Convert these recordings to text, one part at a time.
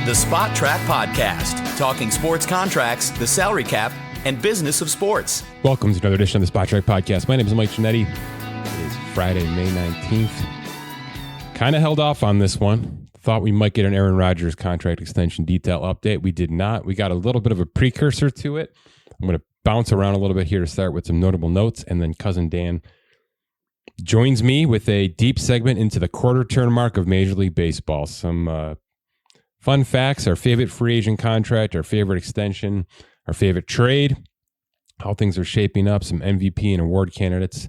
The Spot Track Podcast, talking sports contracts, the salary cap, and business of sports. Welcome to another edition of the Spot Track Podcast. My name is Mike Ginnitti. It is Friday, May 19th. Kind of held off on this one. Thought we might get an Aaron Rodgers contract extension detail update. We did not. We got a little bit of a precursor to it. I'm going to bounce around a little bit here to start with some notable notes, and then Cousin Dan joins me with a deep segment into the quarter turn mark of Major League Baseball. Some fun facts, our favorite free agent contract, our favorite extension, our favorite trade, how things are shaping up, some MVP and award candidates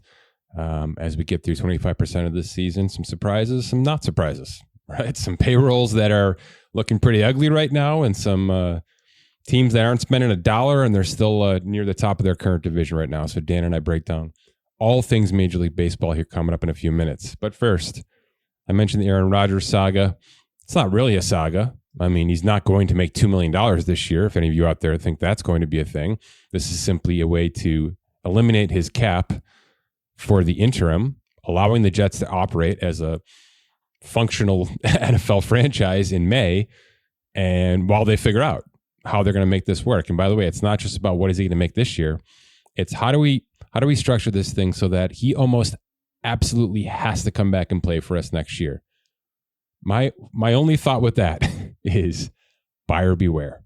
as we get through 25% of this season, some surprises, some not surprises, right? Some payrolls that are looking pretty ugly right now, and some teams that aren't spending $1 and they're still near the top of their current division right now. So Dan and I break down all things Major League Baseball here coming up in a few minutes. But first, I mentioned the Aaron Rodgers saga. It's not really a saga. I mean, he's not going to make $2 million this year. If any of you out there think that's going to be a thing, this is simply a way to eliminate his cap for the interim, allowing the Jets to operate as a functional NFL franchise in May, and while they figure out how they're going to make this work. And by the way, it's not just about what is he going to make this year. It's how do we structure this thing so that he almost absolutely has to come back and play for us next year. My only thought with that is buyer beware.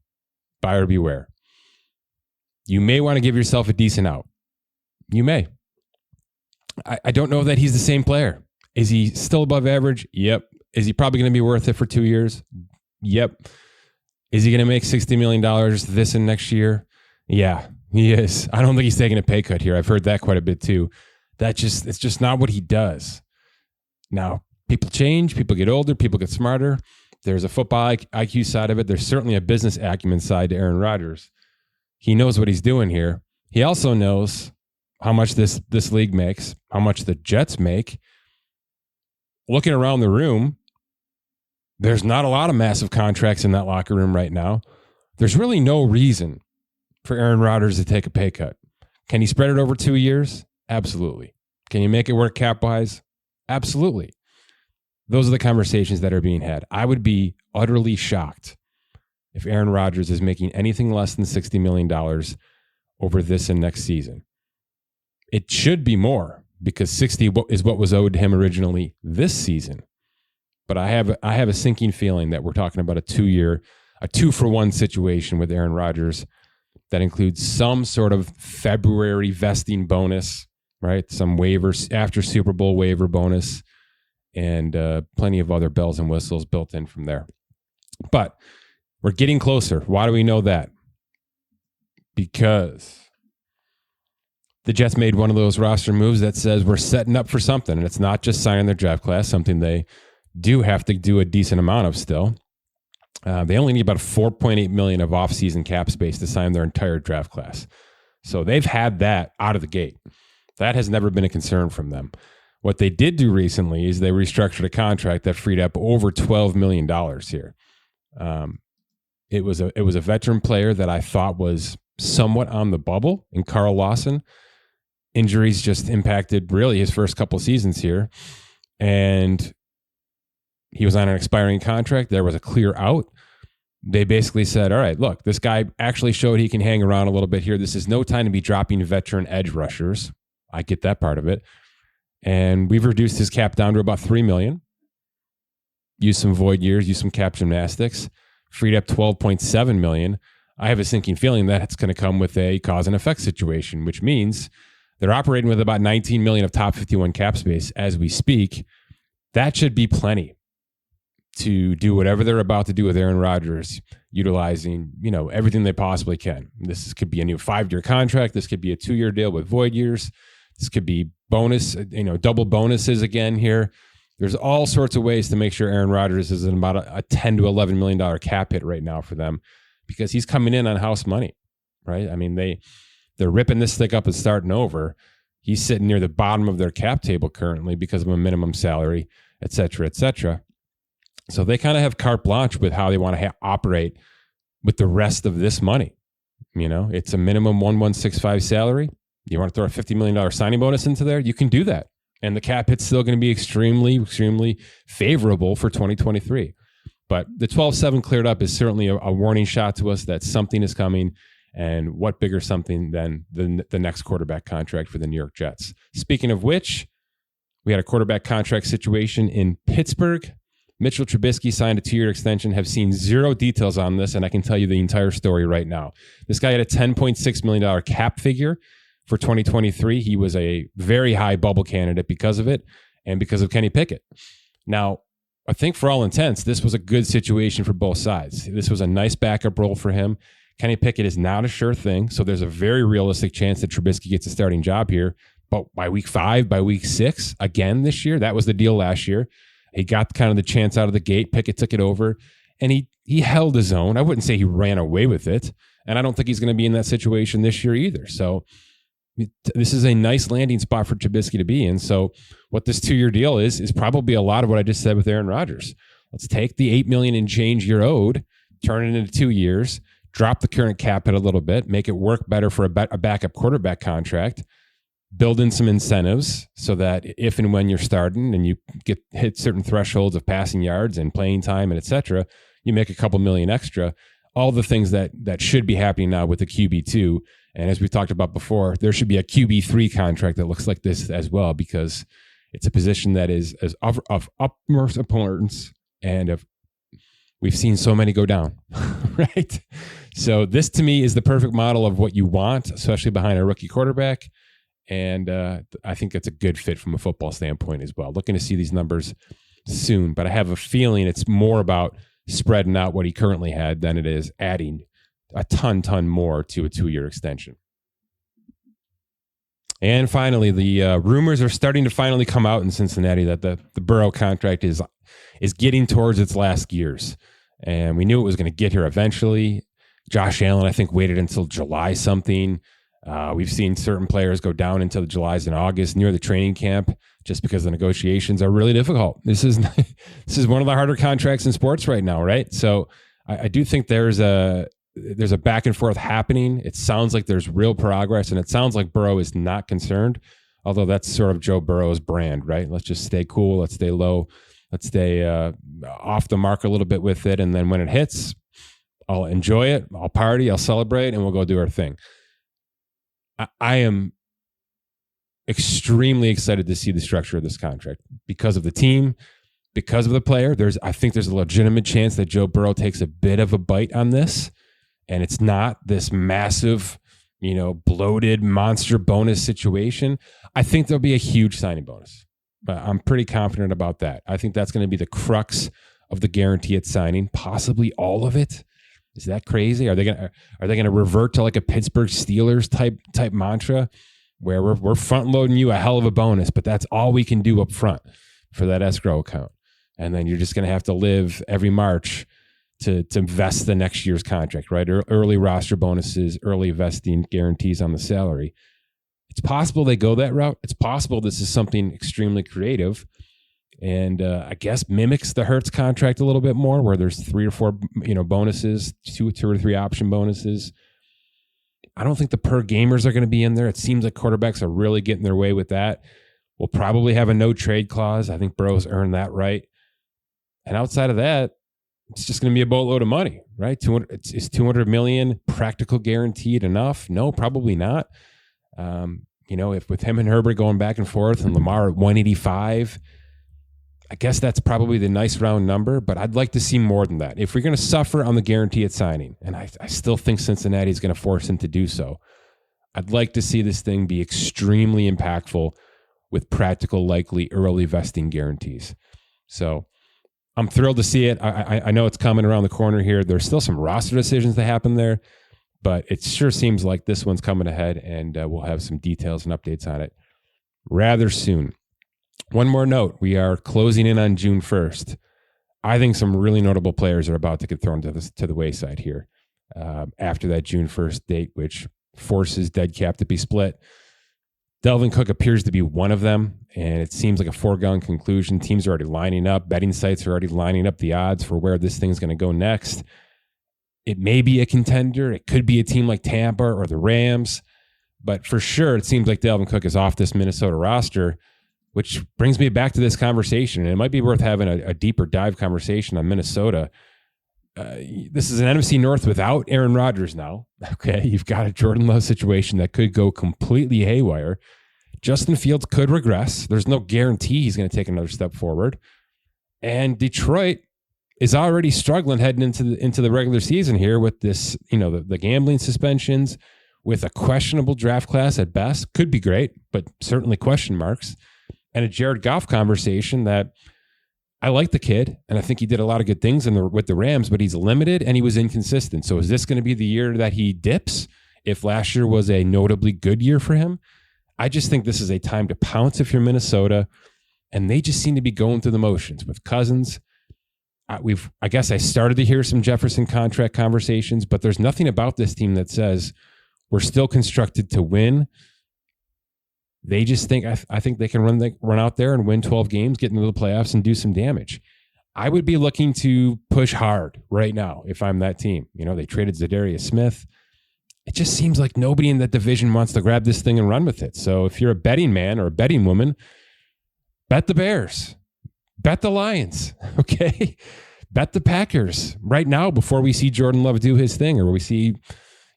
Buyer beware. You may want to give yourself a decent out. You may. I don't know that he's the same player. Is he still above average? Yep. Is he probably going to be worth it for 2 years? Yep. Is he going to make $60 million this and next year? Yeah, he is. I don't think he's taking a pay cut here. I've heard that quite a bit too. It's just not what he does. Now, people change, people get older, people get smarter. There's a football IQ side of it. There's certainly a business acumen side to Aaron Rodgers. He knows what he's doing here. He also knows how much this league makes, how much the Jets make. Looking around the room, there's not a lot of massive contracts in that locker room right now. There's really no reason for Aaron Rodgers to take a pay cut. Can he spread it over 2 years? Absolutely. Can you make it work cap-wise? Absolutely. Those are the conversations that are being had. I would be utterly shocked if Aaron Rodgers is making anything less than $60 million over this and next season. It should be more, because 60 is what was owed to him originally this season. But I have a sinking feeling that we're talking about a 2-for-1 situation with Aaron Rodgers that includes some sort of February vesting bonus, right? Some waivers after Super Bowl waiver bonus, and plenty of other bells and whistles built in from there. But we're getting closer. Why do we know that? Because the Jets made one of those roster moves that says we're setting up for something, and it's not just signing their draft class, something they do have to do a decent amount of still. They only need about $4.8 million of offseason cap space to sign their entire draft class. So they've had that out of the gate. That has never been a concern from them. What they did do recently is they restructured a contract that freed up over $12 million here. It was a veteran player that I thought was somewhat on the bubble in Carl Lawson. Injuries just impacted really his first couple seasons here. And he was on an expiring contract. There was a clear out. They basically said, all right, look, this guy actually showed he can hang around a little bit here. This is no time to be dropping veteran edge rushers. I get that part of it. And we've reduced his cap down to about $3 million. Used some void years, used some cap gymnastics, freed up $12.7 million. I have a sinking feeling that it's going to come with a cause and effect situation, which means they're operating with about $19 million of top 51 cap space as we speak. That should be plenty to do whatever they're about to do with Aaron Rodgers, utilizing, everything they possibly can. This could be a new 5-year contract. This could be a 2-year deal with void years. This could be bonus, double bonuses again here. There's all sorts of ways to make sure Aaron Rodgers is in about a $10 to $11 million cap hit right now for them, because he's coming in on house money, right? I mean, they're ripping this thing up and starting over. He's sitting near the bottom of their cap table currently because of a minimum salary, et cetera, et cetera. So they kind of have carte blanche with how they want to operate with the rest of this money. It's a minimum 1,165 salary. You want to throw a $50 million signing bonus into there? You can do that. And the cap hit's still going to be extremely, extremely favorable for 2023. But the 12-7 cleared up is certainly a warning shot to us that something is coming. And what bigger something than the next quarterback contract for the New York Jets? Speaking of which, we had a quarterback contract situation in Pittsburgh. Mitchell Trubisky signed a 2-year extension. Have seen zero details on this, and I can tell you the entire story right now. This guy had a $10.6 million cap figure for 2023. He was a very high bubble candidate because of it and because of Kenny Pickett. Now, I think for all intents, this was a good situation for both sides. This was a nice backup role for him. Kenny Pickett is not a sure thing, so there's a very realistic chance that Trubisky gets a starting job here. But by week 5, by week 6, again this year, that was the deal last year. He got kind of the chance out of the gate. Pickett took it over, and he held his own. I wouldn't say he ran away with it, and I don't think he's going to be in that situation this year either. So this is a nice landing spot for Trubisky to be in. So what this 2-year deal is probably a lot of what I just said with Aaron Rodgers. Let's take the $8 million and change you're owed, turn it into 2 years, drop the current cap hit a little bit, make it work better for a backup quarterback contract, build in some incentives so that if and when you're starting and you hit certain thresholds of passing yards and playing time and et cetera, you make a couple million extra. All the things that should be happening now with the QB2. And as we talked about before, there should be a QB3 contract that looks like this as well, because it's a position that is of utmost importance, and we've seen so many go down, right? So this to me is the perfect model of what you want, especially behind a rookie quarterback. And I think it's a good fit from a football standpoint as well. Looking to see these numbers soon, but I have a feeling it's more about spreading out what he currently had than it is adding a ton more to a 2-year extension. And finally, the rumors are starting to finally come out in Cincinnati that the Burrow contract is getting towards its last years. And we knew it was going to get here eventually. Josh Allen, I think, waited until July something. We've seen certain players go down into the Julys and August near the training camp just because the negotiations are really difficult. This is one of the harder contracts in sports right now, right? So I do think there's a back and forth happening. It sounds like there's real progress, and it sounds like Burrow is not concerned, although that's sort of Joe Burrow's brand, right? Let's just stay cool. Let's stay low. Let's stay off the mark a little bit with it. And then when it hits, I'll enjoy it. I'll party. I'll celebrate, and we'll go do our thing. I am extremely excited to see the structure of this contract because of the team, because of the player. I think there's a legitimate chance that Joe Burrow takes a bit of a bite on this, and it's not this massive, bloated monster bonus situation. I think there'll be a huge signing bonus. I'm pretty confident about that. I think that's going to be the crux of the guarantee at signing, possibly all of it. Is that crazy? Are they going to revert to like a Pittsburgh Steelers type mantra where we're front loading you a hell of a bonus, but that's all we can do up front for that escrow account, and then you're just going to have to live every March to vest the next year's contract, right? Early roster bonuses, early vesting guarantees on the salary. It's possible they go that route. It's possible this is something extremely creative. And I guess mimics the Hurts contract a little bit more, where there's 3 or 4, bonuses, two or three option bonuses. I don't think the per gamers are going to be in there. It seems like quarterbacks are really getting their way with that. We'll probably have a no trade clause. I think Burrow's earned that right. And outside of that, it's just going to be a boatload of money, right? Is $200 million practical guaranteed enough? No, probably not. If with him and Herbert going back and forth and Lamar at 185. I guess that's probably the nice round number, but I'd like to see more than that. If we're going to suffer on the guarantee at signing, and I still think Cincinnati is going to force him to do so, I'd like to see this thing be extremely impactful with practical, likely early vesting guarantees. So I'm thrilled to see it. I know it's coming around the corner here. There's still some roster decisions that happen there, but it sure seems like this one's coming ahead, and we'll have some details and updates on it rather soon. One more note, we are closing in on June 1st. I think some really notable players are about to get thrown to the wayside here after that June 1st date, which forces dead cap to be split. Dalvin Cook appears to be one of them, and it seems like a foregone conclusion. Teams are already lining up. Betting sites are already lining up the odds for where this thing's going to go next. It may be a contender. It could be a team like Tampa or the Rams, but for sure it seems like Dalvin Cook is off this Minnesota roster. which brings me back to this conversation. And it might be worth having a deeper dive conversation on Minnesota. This is an NFC North without Aaron Rodgers now. Okay, you've got a Jordan Love situation that could go completely haywire. Justin Fields could regress. There's no guarantee he's going to take another step forward. And Detroit is already struggling heading into the regular season here with this, the gambling suspensions, with a questionable draft class at best. Could be great, but certainly question marks. And a Jared Goff conversation that I like the kid, and I think he did a lot of good things with the Rams, but he's limited and he was inconsistent. So is this going to be the year that he dips if last year was a notably good year for him? I just think this is a time to pounce if you're Minnesota, and they just seem to be going through the motions with Cousins. I guess I started to hear some Jefferson contract conversations, but there's nothing about this team that says we're still constructed to win. They just think, I think they can run out there and win 12 games, get into the playoffs, and do some damage. I would be looking to push hard right now if I'm that team. They traded Zadarius Smith. It just seems like nobody in that division wants to grab this thing and run with it. So if you're a betting man or a betting woman, bet the Bears, bet the Lions, okay? Bet the Packers right now before we see Jordan Love do his thing, or we see,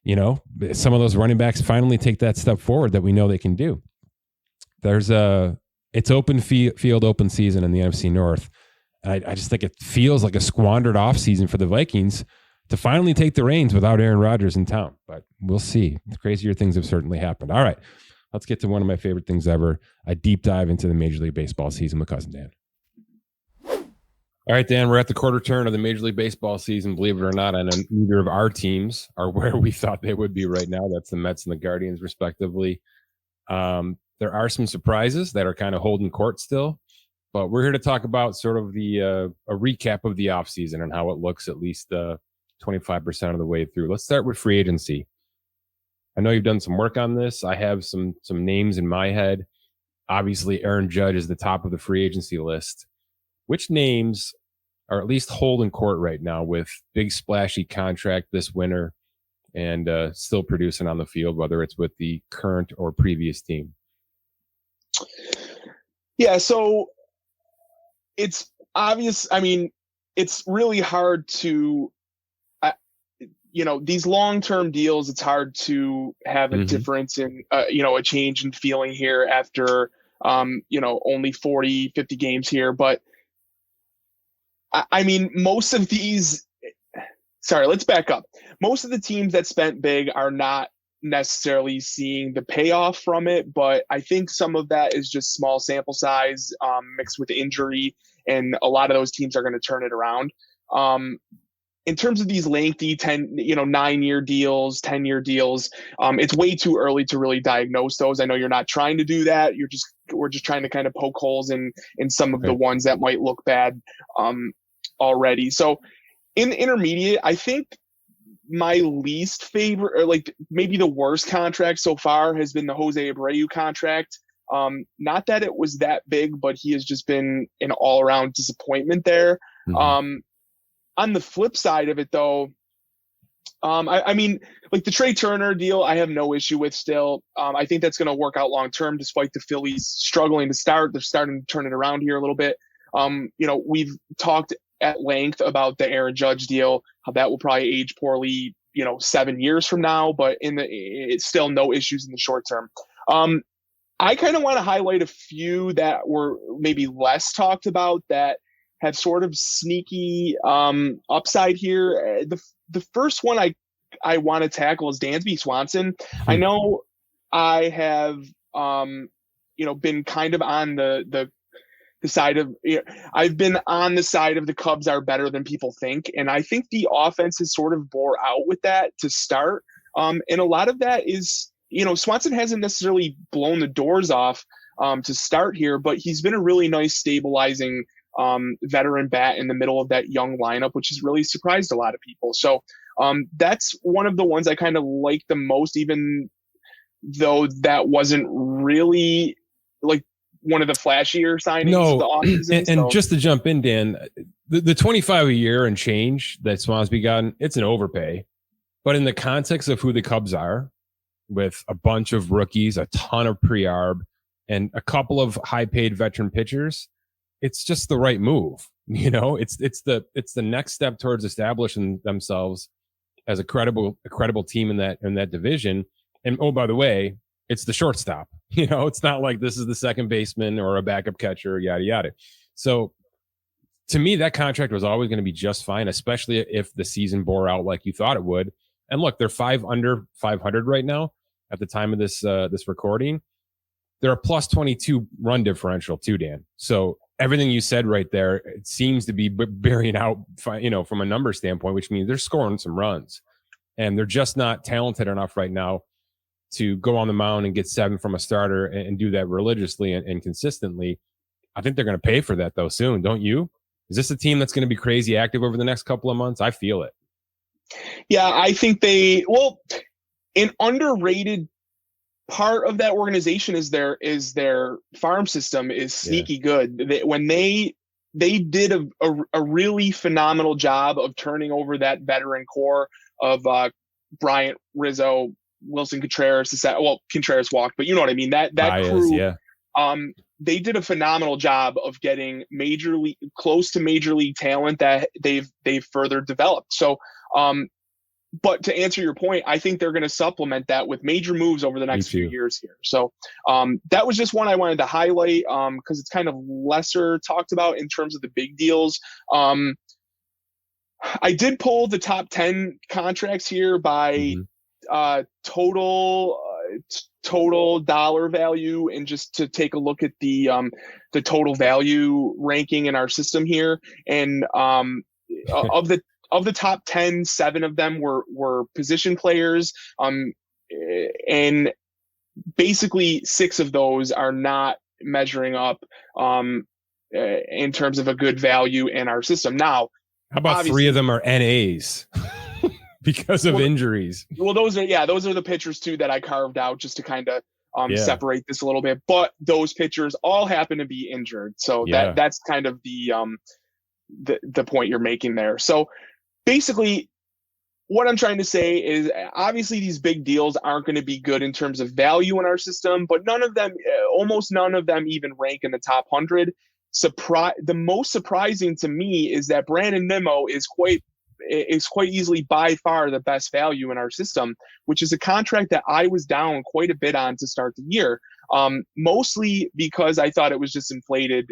some of those running backs finally take that step forward that we know they can do. It's open field, open season in the NFC North. And I just think it feels like a squandered offseason for the Vikings to finally take the reins without Aaron Rodgers in town. But we'll see. Crazier things have certainly happened. All right, let's get to one of my favorite things ever, a deep dive into the Major League Baseball season with Cousin Dan. All right, Dan, we're at the quarter turn of the Major League Baseball season, believe it or not, and neither of our teams are where we thought they would be right now. That's the Mets and the Guardians, respectively. There are some surprises that are kind of holding court still, but we're here to talk about sort of a recap of the offseason and how it looks at least 25% of the way through. Let's start with free agency. I know you've done some work on this. I have some names in my head. Obviously, Aaron Judge is the top of the free agency list. Which names are at least holding court right now with big splashy contract this winter and still producing on the field, whether it's with the current or previous team? Yeah, so it's obvious. I mean, it's really hard to, these long-term deals, it's hard to have a difference in, a change in feeling here after, only 40, 50 games here. But I mean, most of these, let's back up. Most of the teams that spent big are not necessarily seeing the payoff from it, but I think some of that is just small sample size mixed with injury, and a lot of those teams are going to turn it around. In terms of these lengthy 9-year deals, 10-year deals, it's way too early to really diagnose those. I know you're not trying to do that. We're just trying to kind of poke holes in some of the ones that might look bad already. So in the intermediate, I think my least favorite, or like maybe the worst contract so far, has been the Jose Abreu contract. Not that it was that big, but he has just been an all-around disappointment there. On the flip side of it, though, I mean, like the Trey Turner deal, I have no issue with still. I think that's going to work out long-term, despite the Phillies struggling to start. They're starting to turn it around here a little bit. We've talked at length about the Aaron Judge deal, how that will probably age poorly, 7 years from now, but it's still no issues in the short term. I kind of want to highlight a few that were maybe less talked about that have sort of sneaky upside here. The first one I want to tackle is Dansby Swanson. I know I have been kind of on the side of, I've been on the side of the Cubs are better than people think, and I think the offense has sort of bore out with that to start. And a lot of that is, Swanson hasn't necessarily blown the doors off to start here, but he's been a really nice stabilizing veteran bat in the middle of that young lineup, which has really surprised a lot of people. So that's one of the ones I kind of like the most, even though that wasn't really like one of the flashier signings of the offseason. And just to jump in, Dan, the 25 a year and change that Swansby gotten, it's an overpay. But in the context of who the Cubs are, with a bunch of rookies, a ton of pre-arb, and a couple of high-paid veteran pitchers, it's just the right move. It's the next step towards establishing themselves as a credible team in that division. And oh, by the way, it's the shortstop. It's not like this is the second baseman or a backup catcher, yada yada. So to me, that contract was always going to be just fine, especially if the season bore out like you thought it would. And look, they're 5 under 500 right now at the time of this recording. They're a plus 22 run differential too, Dan. So everything you said right there, it seems to be bearing out, from a number standpoint, which means they're scoring some runs, and they're just not talented enough right now to go on the mound and get 7 from a starter and do that religiously and consistently. I think they're going to pay for that though soon, don't you? Is this a team that's going to be crazy active over the next couple of months? I feel it. Yeah, I think an underrated part of that organization is their farm system is sneaky good. They did a really phenomenal job of turning over that veteran core of Bryant, Rizzo, Wilson Contreras. Contreras walked, but you know what I mean. That Baez, crew, yeah. They did a phenomenal job of getting close to major league talent that they've further developed. So, but to answer your point, I think they're going to supplement that with major moves over the next few years here. So that was just one I wanted to highlight because it's kind of lesser talked about in terms of the big deals. I did pull the top 10 contracts here by total dollar value, and just to take a look at the total value ranking in our system here. And of the top 10, 7 of them were position players. And basically 6 of those are not measuring up in terms of a good value in our system. Now, how about 3 of them are NAs because of injuries? Well, those are the pitchers too that I carved out just to kind of separate this a little bit. But those pitchers all happen to be injured. So that's kind of the point you're making there. So basically, what I'm trying to say is obviously these big deals aren't going to be good in terms of value in our system, but almost none of them even rank in the top 100. The most surprising to me is that Brandon Nimmo is quite easily by far the best value in our system, which is a contract that I was down quite a bit on to start the year, mostly because I thought it was just inflated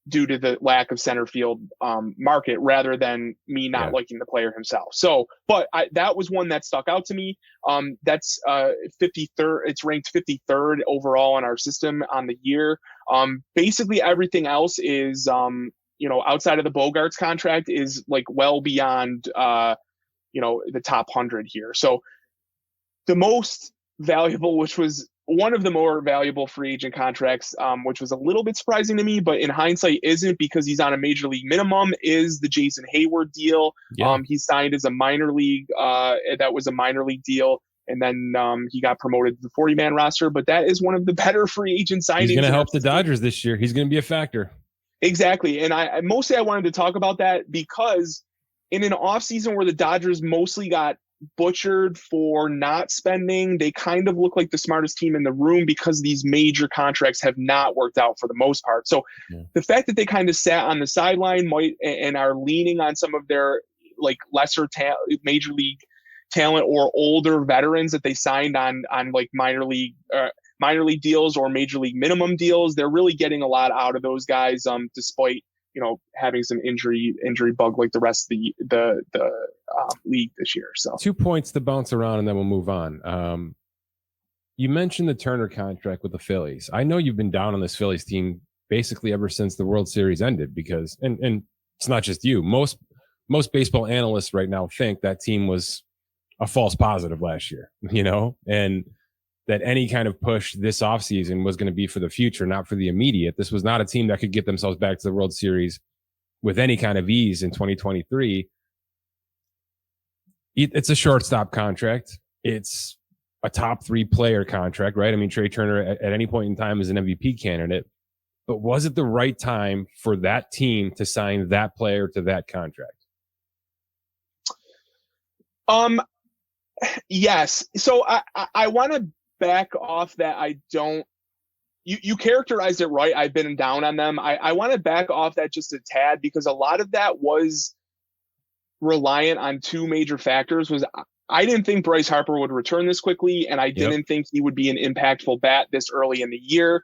due to the lack of center field market rather than me not liking the player himself. So, but that was one that stuck out to me. That's 53rd. It's ranked 53rd overall in our system on the year. Basically everything else is, outside of the Bogarts contract is like well beyond, the top 100 here. So the most valuable, which was one of the more valuable free agent contracts, which was a little bit surprising to me, but in hindsight isn't because he's on a major league minimum, is the Jason Hayward deal. He signed as a minor league. That was a minor league deal. And then he got promoted to the 40-man roster. But that is one of the better free agent signings. He's going to help the Dodgers this year. He's going to be a factor. Exactly. And I wanted to talk about that because in an offseason where the Dodgers mostly got butchered for not spending, they kind of look like the smartest team in the room because these major contracts have not worked out for the most part. So the fact that they kind of sat on the sideline and are leaning on some of their like lesser major league talent or older veterans that they signed on like minor league deals or major league minimum deals, they're really getting a lot out of those guys, despite having some injury bug like the rest of the league this year. So 2 points to bounce around and then we'll move on. You mentioned the Turner contract with the Phillies. I know you've been down on this Phillies team basically ever since the World Series ended because, and it's not just you, most baseball analysts right now think that team was a false positive last year, and that any kind of push this offseason was going to be for the future, not for the immediate. This was not a team that could get themselves back to the World Series with any kind of ease in 2023. It's a shortstop contract. It's a top 3 player contract, right? I mean, Trey Turner at any point in time is an MVP candidate, but was it the right time for that team to sign that player to that contract? Yes. So I want to back off that I don't you characterized it right. I've been down on them. I want to back off that just a tad, because a lot of that was reliant on two major factors. Was I didn't think Bryce Harper would return this quickly, and I didn't think he would be an impactful bat this early in the year.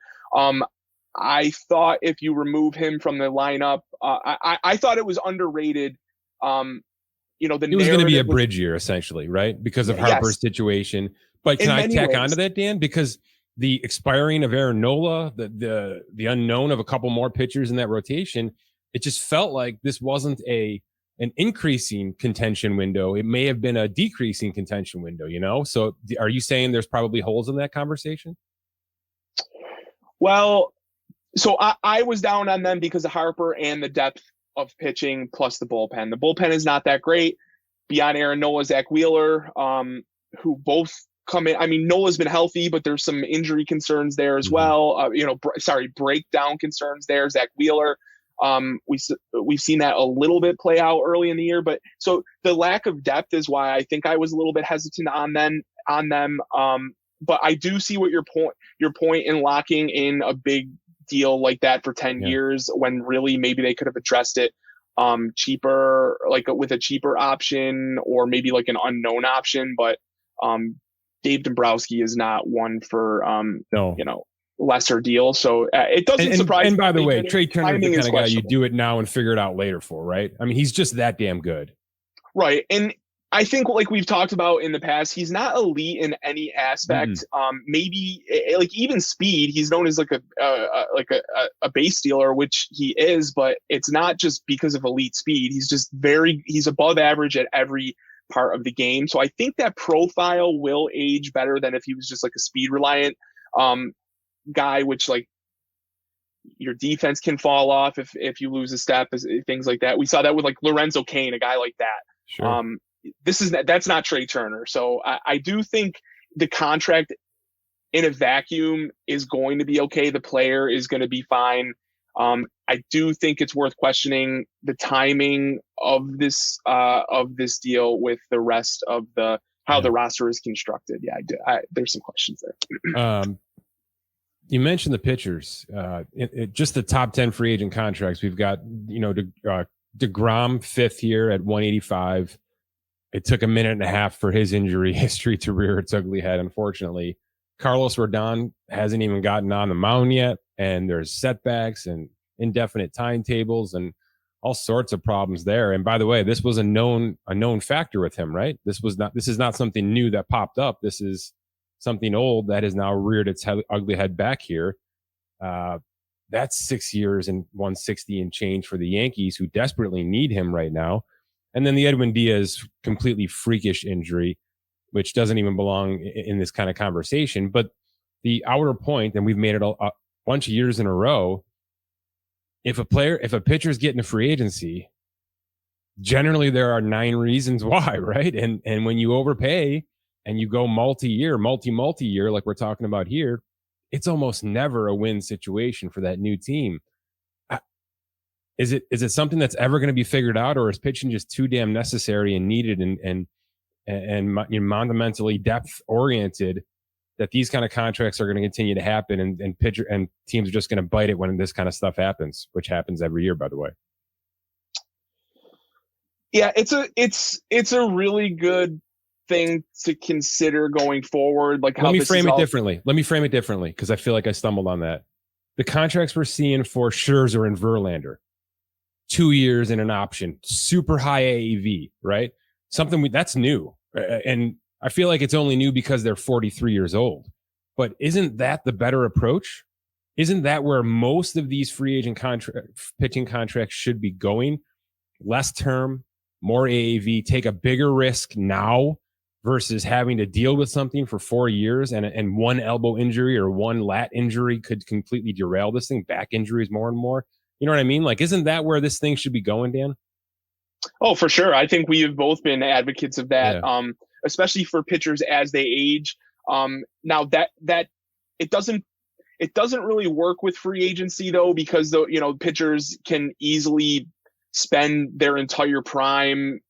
I thought if you remove him from the lineup, I thought it was underrated. He was going to be a bridge year essentially, right? Because of Harper's situation. But can I tack onto that, Dan? Because the expiring of Aaron Nola, the unknown of a couple more pitchers in that rotation, it just felt like this wasn't an increasing contention window. It may have been a decreasing contention window, So are you saying there's probably holes in that conversation? Well, so I was down on them because of Harper and the depth of pitching plus the bullpen. The bullpen is not that great. Beyond Aaron Nola, Zach Wheeler, who both come in. I mean, Nola's been healthy, but there's some injury concerns there as well. Breakdown concerns there. Zach Wheeler. We've seen that a little bit play out early in the year, but so the lack of depth is why I think I was a little bit hesitant on them. But I do see what your point in locking in a big deal like that for 10 years, when really maybe they could have addressed it cheaper, like with a cheaper option, or maybe like an unknown option. But Dave Dombrowski is not one for lesser deal, so it doesn't surprise me. And by the way, Trey Turner is the kind of guy you do it now and figure it out later for, right? I mean, he's just that damn good, right? And I think, like we've talked about in the past, he's not elite in any aspect. Maybe like even speed, he's known as like a base stealer, which he is, but it's not just because of elite speed. He's just he's above average at every part of the game. So I think that profile will age better than if he was just like a speed reliant guy, which like your defense can fall off if you lose a step, things like that. We saw that with like Lorenzo Cain, a guy like that. Sure. That's not Trey Turner. So I do think the contract in a vacuum is going to be okay. The player is going to be fine. I do think it's worth questioning the timing of this deal with the rest of how the roster is constructed. Yeah, there's some questions there. You mentioned the pitchers. Just the top 10 free agent contracts. We've got, DeGrom fifth year at 185. It took a minute and a half for his injury history to rear its ugly head, unfortunately. Carlos Rodon hasn't even gotten on the mound yet, and there's setbacks and indefinite timetables and all sorts of problems there. And by the way, this was a known factor with him, right? This is not something new that popped up. This is something old that has now reared its ugly head back here. That's 6 years and 160 and change for the Yankees, who desperately need him right now. And then the Edwin Diaz completely freakish injury, which doesn't even belong in this kind of conversation. But the outer point, and we've made it a bunch of years in a row, if a pitcher's getting a free agency, generally there are 9 reasons why, right? And when you overpay and you go multi-year, like we're talking about here, it's almost never a win situation for that new team. Is it something that's ever going to be figured out, or is pitching just too damn necessary and needed and monumentally depth oriented that these kind of contracts are going to continue to happen, and pitcher and teams are just going to bite it when this kind of stuff happens, which happens every year, by the way? Yeah, it's a really good thing to consider going forward. Like, let me frame it differently because I feel like I stumbled on that. The contracts we're seeing for Scherzer and Verlander, 2 years and an option, super high AAV, right? Something that's new. And I feel like it's only new because they're 43 years old. But isn't that the better approach? Isn't that where most of these free agent pitching contracts should be going? Less term, more AAV, take a bigger risk now versus having to deal with something for 4 years and one elbow injury or one lat injury could completely derail this thing. Back injuries more and more. You know what I mean? Like, isn't that where this thing should be going, Dan? Oh, for sure. I think we have both been advocates of that, especially for pitchers as they age. Now that it doesn't really work with free agency though, because pitchers can easily spend their entire prime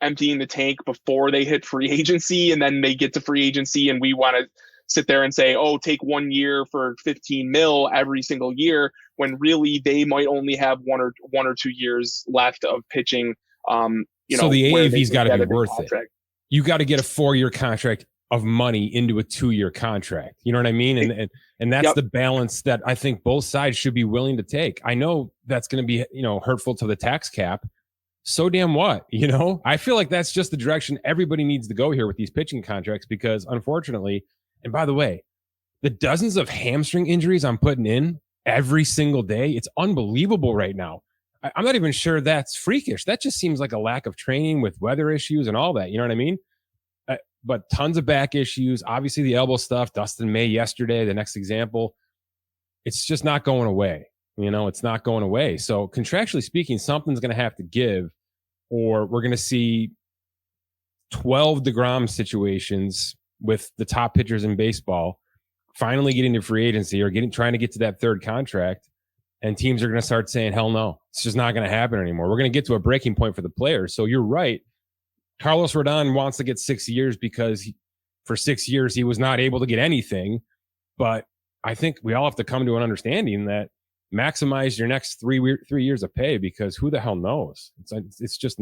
emptying the tank before they hit free agency, and then they get to free agency and we want to sit there and say, oh, take 1 year for 15 mil every single year, when really they might only have one or 2 years left of pitching. So the AAV's got to be worth contract. it. You got to get a 4-year contract of money into a 2-year contract. You know what I mean? And that's the balance that I think both sides should be willing to take. I know that's going to be, hurtful to the tax cap. So damn what, I feel like that's just the direction everybody needs to go here with these pitching contracts, because unfortunately, and by the way, the dozens of hamstring injuries I'm putting in every single day, it's unbelievable right now. I'm not even sure that's freakish. That just seems like a lack of training with weather issues and all that. You know what I mean? But tons of back issues. Obviously, the elbow stuff. Dustin May yesterday, the next example. It's just not going away. It's not going away. So contractually speaking, something's going to have to give, or we're going to see 12 DeGrom situations with the top pitchers in baseball finally getting to free agency or trying to get to that third contract. And teams are going to start saying, hell no, it's just not going to happen anymore. We're going to get to a breaking point for the players. So you're right. Carlos Rodon wants to get 6 years because for 6 years he was not able to get anything. But I think we all have to come to an understanding that maximize your next 3 years of pay, because who the hell knows? It's just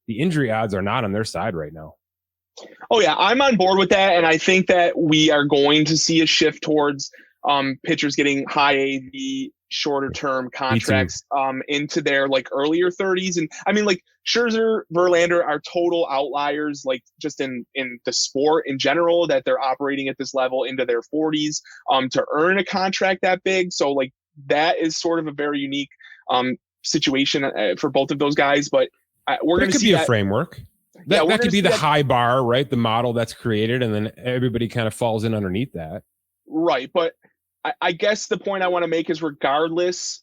the injury odds are not on their side right now. Oh yeah, I'm on board with that, and I think that we are going to see a shift towards pitchers getting high AV, shorter term contracts into their earlier 30s. And I mean, Scherzer, Verlander are total outliers, just in the sport in general, that they're operating at this level into their 40s to earn a contract that big. So that is sort of a very unique situation for both of those guys. But we're going to see a framework. That could be the high bar, right? The model that's created, and then everybody kind of falls in underneath that. Right. But I guess the point I want to make is regardless,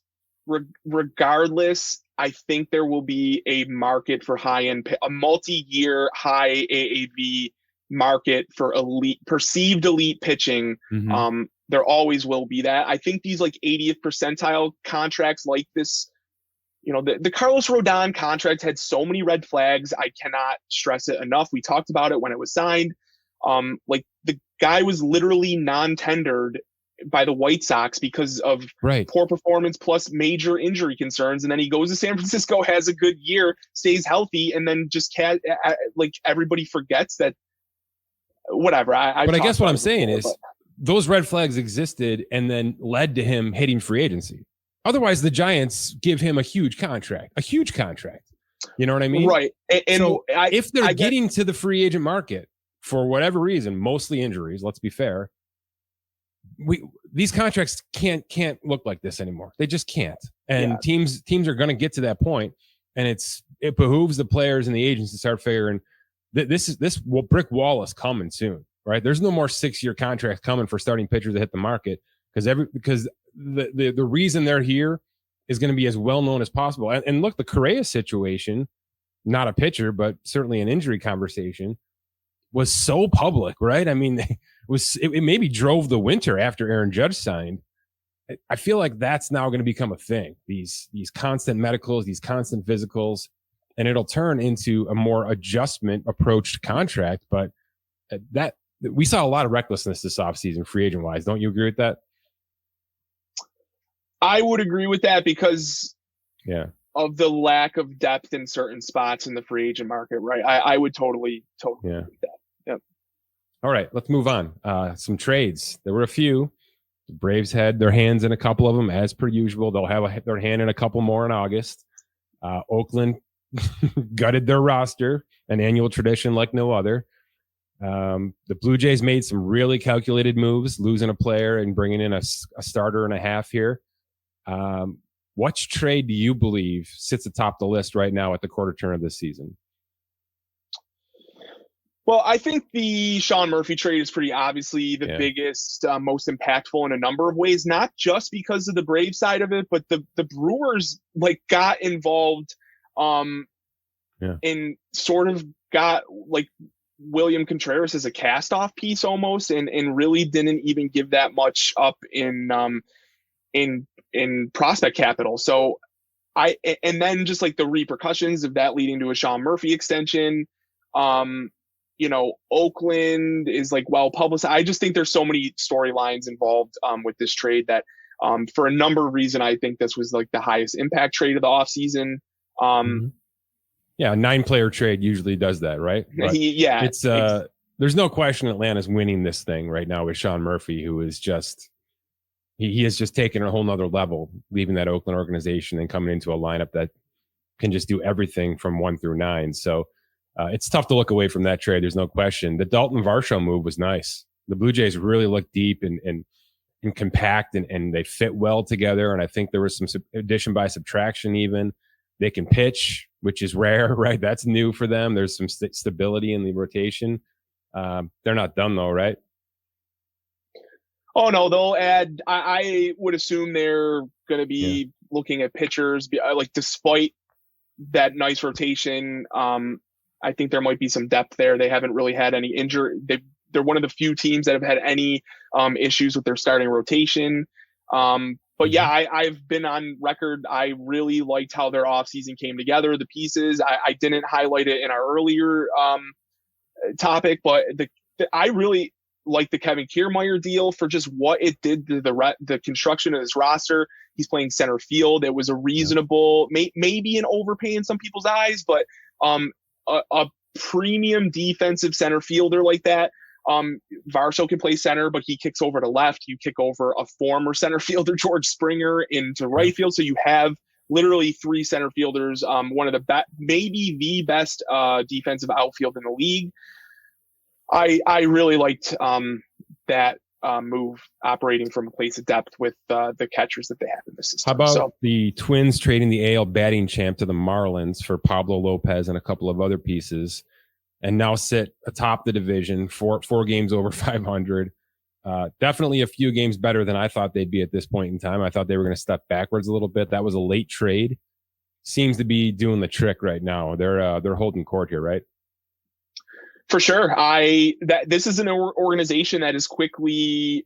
I think there will be a market for a multi-year high AAV market for perceived elite pitching. Mm-hmm. There always will be that. I think these 80th percentile contracts like this, the Carlos Rodon contract had so many red flags. I cannot stress it enough. We talked about it when it was signed. The guy was literally non-tendered by the White Sox because of poor performance plus major injury concerns. And then he goes to San Francisco, has a good year, stays healthy, and then just everybody forgets that. Whatever. I guess what I'm saying is those red flags existed and then led to him hitting free agency. Otherwise, the Giants give him a huge contract. You know what I mean? Right. And so if they're getting to the free agent market for whatever reason, mostly injuries, let's be fair, these contracts can't look like this anymore. They just can't. And teams are going to get to that point, and it behooves the players and the agents to start figuring this brick wall is coming soon, right? There's no more 6-year contracts coming for starting pitchers that hit the market, because the reason they're here is going to be as well known as possible. And look, the Correa situation, not a pitcher, but certainly an injury conversation, was so public, right? I mean, it maybe drove the winter after Aaron Judge signed. I feel like that's now going to become a thing. These constant medicals, these constant physicals, and it'll turn into a more adjustment approached contract. But that we saw a lot of recklessness this offseason, free agent wise. Don't you agree with that? I would agree with that because of the lack of depth in certain spots in the free agent market, right? I would totally agree with that. Yep. All right, let's move on. Some trades. There were a few. The Braves had their hands in a couple of them, as per usual. They'll have their hand in a couple more in August. Oakland gutted their roster, an annual tradition like no other. The Blue Jays made some really calculated moves, losing a player and bringing in a starter and a half here. Which trade do you believe sits atop the list right now at the quarter turn of this season? Well, I think the Sean Murphy trade is pretty obviously the biggest, most impactful in a number of ways, not just because of the Brave side of it, but the Brewers got involved and sort of got William Contreras as a cast-off piece almost, and really didn't even give that much up in prospect capital. So and then just the repercussions of that leading to a Sean Murphy extension. Oakland is like well publicized. I just think there's so many storylines involved with this trade that for a number of reasons, I think this was like the highest impact trade of the offseason. Yeah, a 9-player trade usually does that, right? But it's there's no question Atlanta's winning this thing right now with Sean Murphy, who is just he has just taken a whole nother level, leaving that Oakland organization and coming into a lineup that can just do everything from 1 through 9. So it's tough to look away from that trade. There's no question. The Dalton Varsho move was nice. The Blue Jays really look deep and compact, and they fit well together. And I think there was some addition by subtraction even. They can pitch, which is rare, right? That's new for them. There's some stability in the rotation. They're not done though, right? Oh no, they'll add. I would assume they're going to be looking at pitchers. Like despite that nice rotation, I think there might be some depth there. They haven't really had any injury. They're one of the few teams that have had any issues with their starting rotation. But yeah, I've been on record. I really liked how their offseason came together, the pieces. I didn't highlight it in our earlier topic, but I really like the Kevin Kiermaier deal for just what it did to the construction of this roster. He's playing center field. It was a reasonable, maybe an overpay in some people's eyes, but a premium defensive center fielder like that. Varsho can play center, but he kicks over to left. You kick over a former center fielder, George Springer, into right field. So you have literally 3 center fielders, one of the best, maybe the best defensive outfield in the league. I really liked that move operating from a place of depth with the catchers that they have in the system. How about the Twins trading the AL batting champ to the Marlins for Pablo Lopez and a couple of other pieces, and now sit atop the division, four games over 500. Definitely a few games better than I thought they'd be at this point in time. I thought they were going to step backwards a little bit. That was a late trade. Seems to be doing the trick right now. They're holding court here, right? For sure. This is an organization that is quickly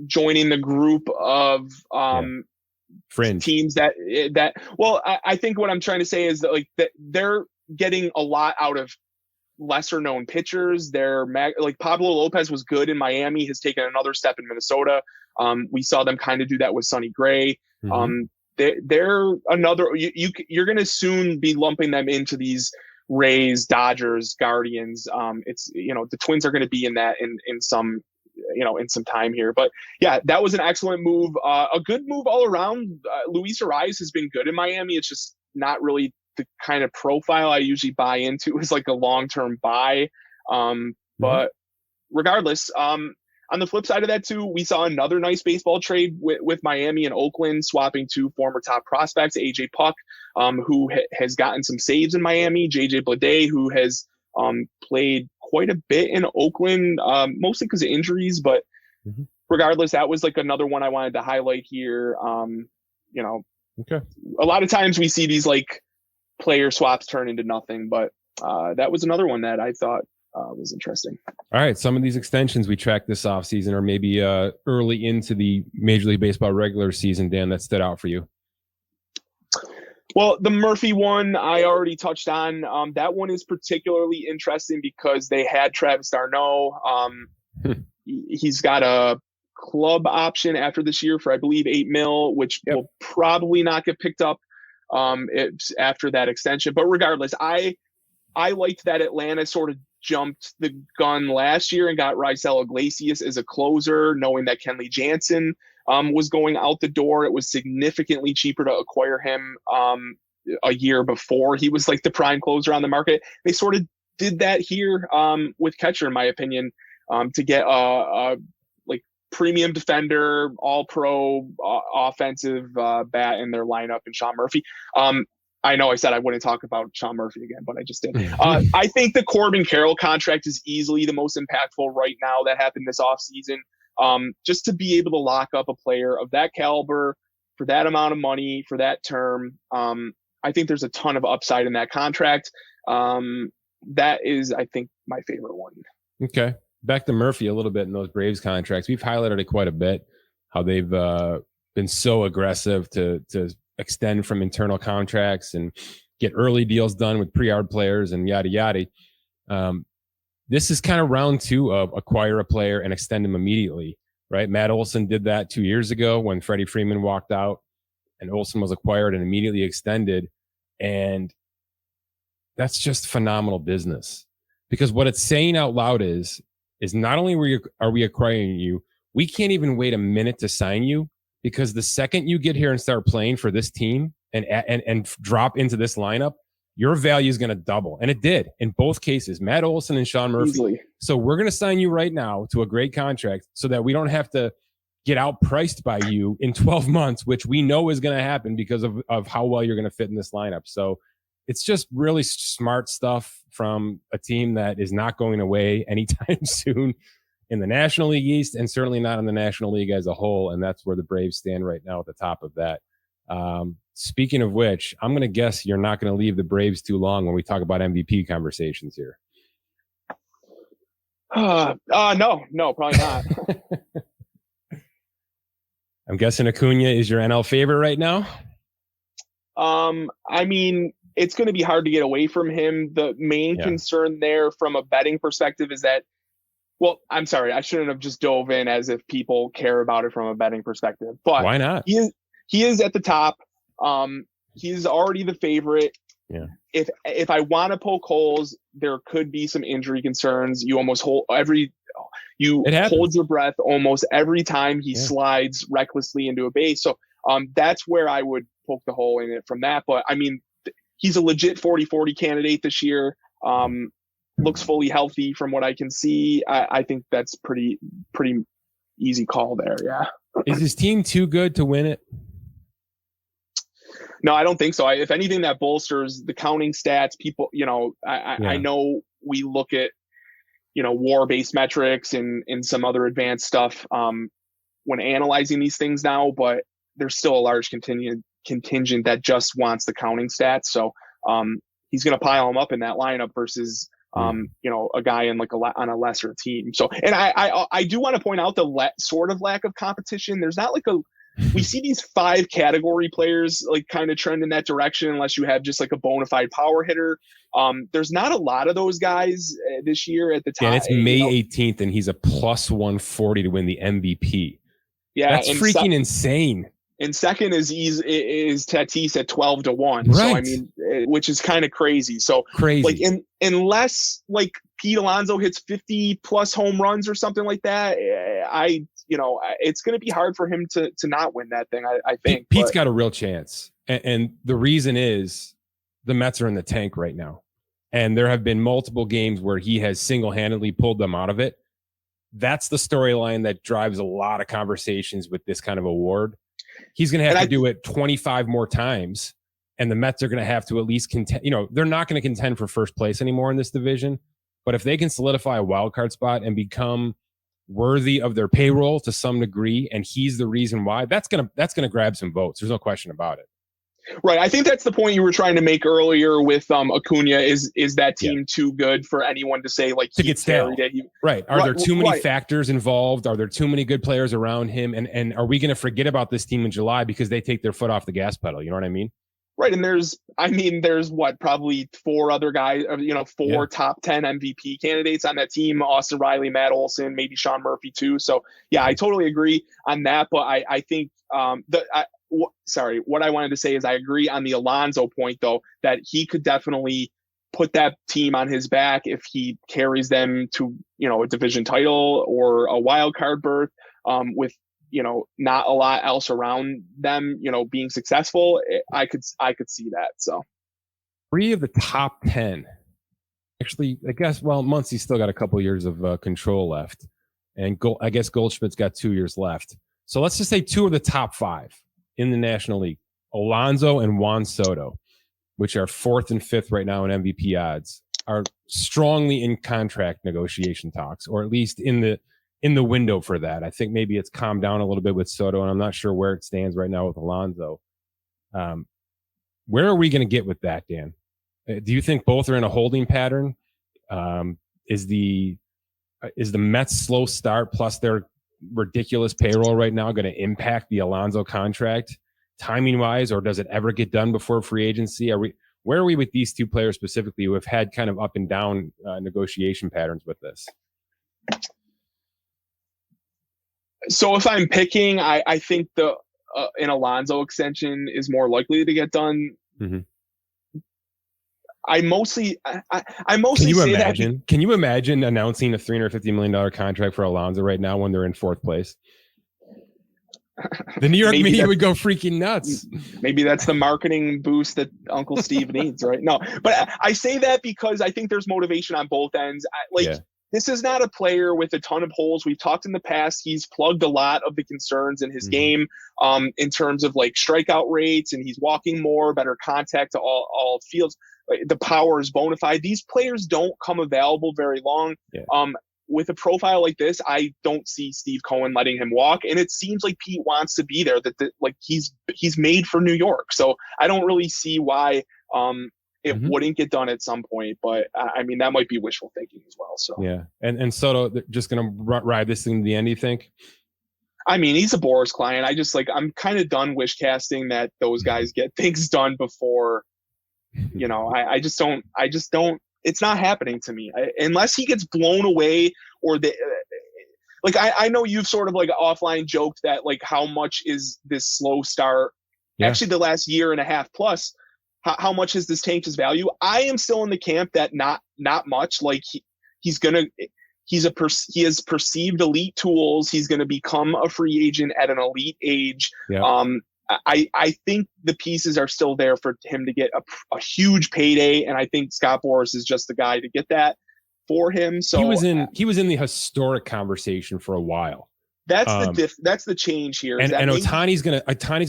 joining the group of fringe teams that well, I think what I'm trying to say is that like that they're getting a lot out of lesser known pitchers. They're like Pablo Lopez was good in Miami, has taken another step in Minnesota. We saw them kind of do that with Sonny Gray. They're another, you're going to soon be lumping them into these Rays, Dodgers, Guardians. It's, the Twins are going to be in that in some time here. But yeah, that was an excellent move. A good move all around. Luis Arias has been good in Miami. It's just not really the kind of profile I usually buy into. Is like a long-term buy. But regardless, on the flip side of that too, we saw another nice baseball trade with Miami and Oakland, swapping 2 former top prospects, AJ Puck, who has gotten some saves in Miami, JJ Bleday, who has played quite a bit in Oakland, mostly because of injuries, but regardless, that was like another one I wanted to highlight here. A lot of times we see these like player swaps turn into nothing, but that was another one that I thought was interesting. All right. Some of these extensions we tracked this offseason, or maybe early into the Major League Baseball regular season, Dan, that stood out for you. Well, the Murphy one I already touched on. That one is particularly interesting because they had Travis d'Arnaud. He's got a club option after this year for, I believe, $8 million, which will probably not get picked up after that extension. But regardless, I liked that Atlanta sort of jumped the gun last year and got Raisel Iglesias as a closer, knowing that Kenley Jansen was going out the door. It was significantly cheaper to acquire him a year before he was like the prime closer on the market. They sort of did that here with catcher, in my opinion, to get a like premium defender, all pro offensive bat in their lineup, and Sean Murphy. I know I said I wouldn't talk about Sean Murphy again, but I just did. I think the Corbin Carroll contract is easily the most impactful right now that happened this offseason. Just to be able to lock up a player of that caliber for that amount of money for that term. I think there's a ton of upside in that contract. That is, I think, my favorite one. Okay. Back to Murphy a little bit in those Braves contracts. We've highlighted it quite a bit, how they've been so aggressive to extend from internal contracts and get early deals done with pre-art players and yada, yada. This is kind of round 2 of acquire a player and extend him immediately, right? Matt Olson did that 2 years ago when Freddie Freeman walked out and Olson was acquired and immediately extended. And that's just phenomenal business, because what it's saying out loud is not only are we acquiring you, we can't even wait a minute to sign you, because the second you get here and start playing for this team and drop into this lineup, your value is going to double. And it did in both cases, Matt Olson and Sean Murphy. Easily. So we're going to sign you right now to a great contract so that we don't have to get outpriced by you in 12 months, which we know is going to happen because of how well you're going to fit in this lineup. So it's just really smart stuff from a team that is not going away anytime soon in the National League East, and certainly not in the National League as a whole. And that's where the Braves stand right now at the top of that. Speaking of which, I'm going to guess you're not going to leave the Braves too long when we talk about MVP conversations here. No, probably not. I'm guessing Acuna is your NL favorite right now. I mean, it's going to be hard to get away from him. The main concern there from a betting perspective is that, well, I'm sorry, I shouldn't have just dove in as if people care about it from a betting perspective, but why not? He is at the top. He's already the favorite. Yeah. If I want to poke holes, there could be some injury concerns. You almost hold your breath almost every time he slides recklessly into a base. So that's where I would poke the hole in it from that. But I mean, he's a legit 40-40 candidate this year. Looks fully healthy from what I can see. I think that's pretty easy call there. Yeah. Is his team too good to win it? No, I don't think so. If anything, that bolsters the counting stats. People, I know we look at, WAR-based metrics and some other advanced stuff when analyzing these things now, but there's still a large contingent that just wants the counting stats. So he's going to pile them up in that lineup versus, a guy in on a lesser team. So, and I do want to point out the sort of lack of competition. There's not we see these 5 category players kind of trend in that direction unless you have just a bona fide power hitter. There's not a lot of those guys this year at the top. And it's May 18th, and he's a plus 140 to win the MVP. Yeah, that's freaking insane. And second is Tatis at 12-1. Right. So I mean, which is kind of crazy. So crazy. Unless Pete Alonso hits 50 plus home runs or something like that, it's going to be hard for him to not win that thing. I think Pete's got a real chance, and the reason is the Mets are in the tank right now, and there have been multiple games where he has single-handedly pulled them out of it. That's the storyline that drives a lot of conversations with this kind of award. He's going to have to do it 25 more times, and the Mets are going to have to at least contend. They're not going to contend for first place anymore in this division, but if they can solidify a wild card spot and become worthy of their payroll to some degree, and he's the reason why, that's gonna grab some votes. There's no question about it. Right. I think that's the point you were trying to make earlier with Acuna. Is that team too good for anyone to say to get stale? Right. Are there too many factors involved? Are there too many good players around him? And are we going to forget about this team in July because they take their foot off the gas pedal? You know what I mean? Right. And there's probably 4 other guys, top 10 MVP candidates on that team: Austin Riley, Matt Olson, maybe Sean Murphy too. So yeah, I totally agree on that. But I think what I wanted to say is I agree on the Alonso point, though, that he could definitely put that team on his back if he carries them to, a division title or a wild card berth with, not a lot else around them, being successful. I could see that. So 3 of the top 10, actually, I guess, Muncy's still got a couple years of control left, and I guess Goldschmidt's got 2 years left. So let's just say 2 of the top 5 in the National League, Alonso and Juan Soto, which are 4th and 5th right now in MVP odds, are strongly in contract negotiation talks, or at least in the window for that. I think maybe it's calmed down a little bit with Soto, and I'm not sure where it stands right now with Alonso. Where are we going to get with that, Dan? Do you think both are in a holding pattern? Is the Mets' slow start plus their ridiculous payroll right now going to impact the Alonso contract timing wise, or does it ever get done before free agency? Where are we with these two players specifically who have had kind of up and down negotiation patterns with this? So if I'm picking, I think an Alonso extension is more likely to get done. Mm-hmm. I mostly Can you imagine? Can you imagine announcing a $350 million contract for Alonso right now when they're in 4th place? The New York media would go freaking nuts. Maybe that's the marketing boost that Uncle Steve needs, right? No, but I say that because I think there's motivation on both ends. This is not a player with a ton of holes. We've talked in the past. He's plugged a lot of the concerns in his game in terms of like strikeout rates, and he's walking more, better contact to all fields. The power is bona fide. These players don't come available very long. With a profile like this, I don't see Steve Cohen letting him walk, and it seems like Pete wants to be there. Like he's made for New York, so I don't really see why it wouldn't get done at some point. But I mean, that might be wishful thinking as well. So yeah, and Soto just gonna ride this thing to the end. Do you think? I mean, he's a Boris client. I'm kind of done wish casting that those guys get things done before. I just don't. It's not happening to me unless he gets blown away or I know you've sort of like offline joked that like how much is this slow start actually the last year and a half plus how much has this tanked his value? I am still in the camp that not much. Like he has perceived elite tools. He's going to become a free agent at an elite age. I think the pieces are still there for him to get a huge payday, and I think Scott Boras is just the guy to get that for him. So he was in the historic conversation for a while. That's the change here. And Ohtani's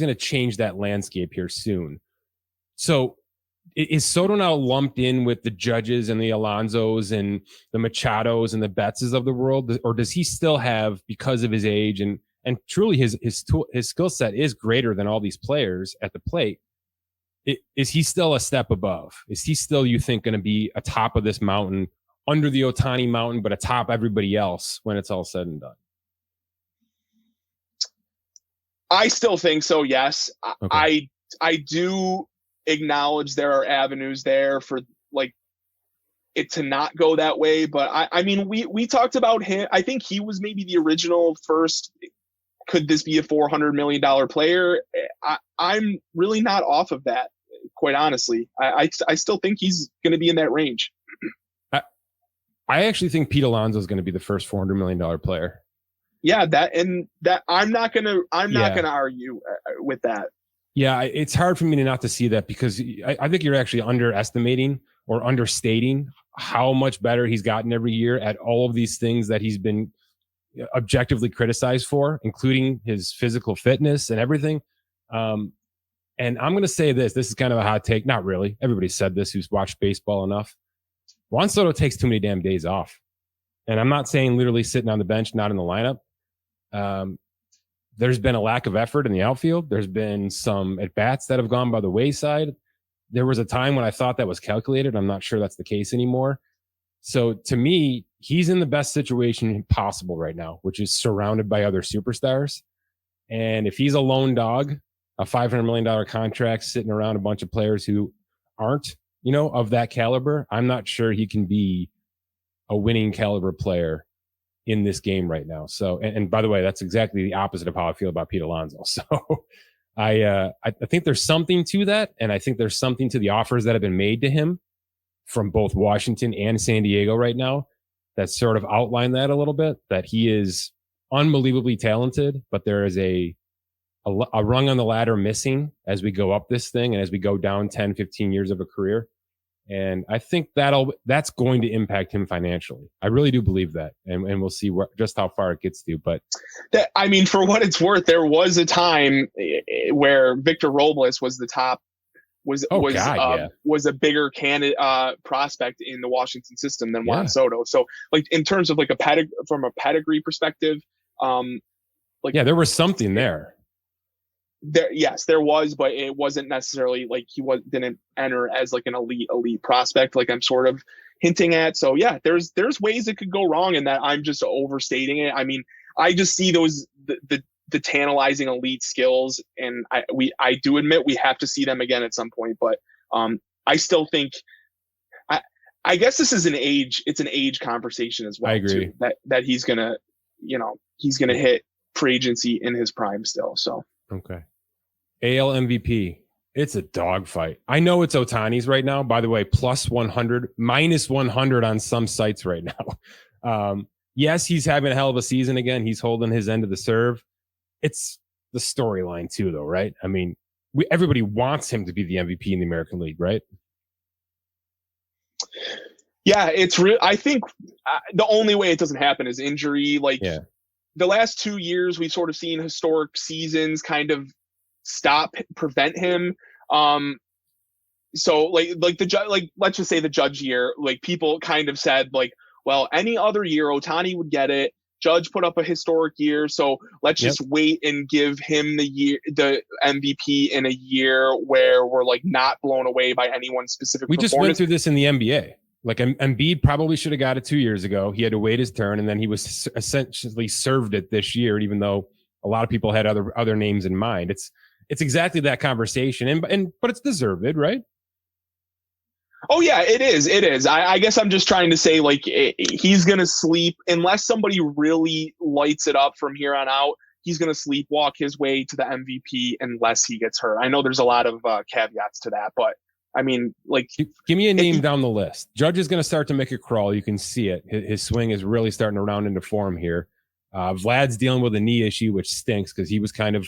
gonna change that landscape here soon. So is Soto now lumped in with the Judges and the Alonsos and the Machados and the Bettses of the world, or does he still have, because of his age and truly his skill set is greater than all these players at the plate? Is he still a step above? Is he still, you think, going to be atop of this mountain, under the Ohtani mountain, but atop everybody else when it's all said and done? I still think so, yes. Okay. I do acknowledge there are avenues there for like it to not go that way, but I mean we talked about him. I think he was maybe the original first. Could this be a $400 million player? I'm really not off of that, quite honestly. I still think he's going to be in that range. I actually think Pete Alonso is going to be the first $400 million player. Yeah, I'm not going to argue with that. Yeah, it's hard for me not to see that, because I think you're actually underestimating or understating how much better he's gotten every year at all of these things that he's been objectively criticized for, including his physical fitness and everything. And I'm going to say this is kind of a hot take. Not really. Everybody said this who's watched baseball enough. Juan Soto takes too many damn days off. And I'm not saying literally sitting on the bench, not in the lineup. There's been a lack of effort in the outfield. There's been some at-bats that have gone by the wayside. There was a time when I thought that was calculated. I'm not sure that's the case anymore. So to me, he's in the best situation possible right now, which is surrounded by other superstars. And if he's a lone dog, a $500 million contract sitting around a bunch of players who aren't, of that caliber, I'm not sure he can be a winning caliber player in this game right now. So, and by the way, that's exactly the opposite of how I feel about Pete Alonso. So I think there's something to that. And I think there's something to the offers that have been made to him from both Washington and San Diego right now that sort of outline that a little bit, that he is unbelievably talented, but there is a rung on the ladder missing as we go up this thing and as we go down 10, 15 years of a career. And I think that's going to impact him financially. I really do believe that. And we'll see just how far it gets to. But for what it's worth, there was a time where Victor Robles was the top, was a bigger candidate prospect in the Washington system than Juan Soto. So like in terms of like from a pedigree perspective, there was something there. There was, but it wasn't necessarily like didn't enter as like an elite prospect, like I'm sort of hinting at. So yeah, there's ways it could go wrong, and that I'm just overstating it. I mean, I just see those the tantalizing elite skills, and I do admit we have to see them again at some point. But I still think I guess this is it's an age conversation as well. I agree. Too, that he's gonna hit free agency in his prime still. So okay. AL MVP. It's a dogfight. I know it's Ohtani's right now, by the way, plus 100, minus 100 on some sites right now. Yes, he's having a hell of a season again. He's holding his end of the serve. It's the storyline too, though, right? I mean, everybody wants him to be the MVP in the American League, right? Yeah, it's real. I think the only way it doesn't happen is injury. Like the last 2 years, we've sort of seen historic seasons kind of prevent him. So like let's just say the Judge year, like people kind of said like, well, any other year Ohtani would get it. Judge put up a historic year, so let's just wait and give him the MVP in a year where we're like not blown away by anyone's specific We performance. just went through this in the NBA. Like Embiid probably should have got it 2 years ago. He had to wait his turn, and then he was essentially served it this year, even though a lot of people had other names in mind. It's exactly that conversation, but it's deserved, right? Oh yeah, it is. I guess I'm just trying to say like he's gonna sleep unless somebody really lights it up from here on out. He's gonna sleepwalk his way to the MVP unless he gets hurt. I know there's a lot of caveats to that, but I mean, like, give me a name down the list. Judge is gonna start to make a crawl. You can see it. His swing is really starting to round into form here. Vlad's dealing with a knee issue, which stinks because he was kind of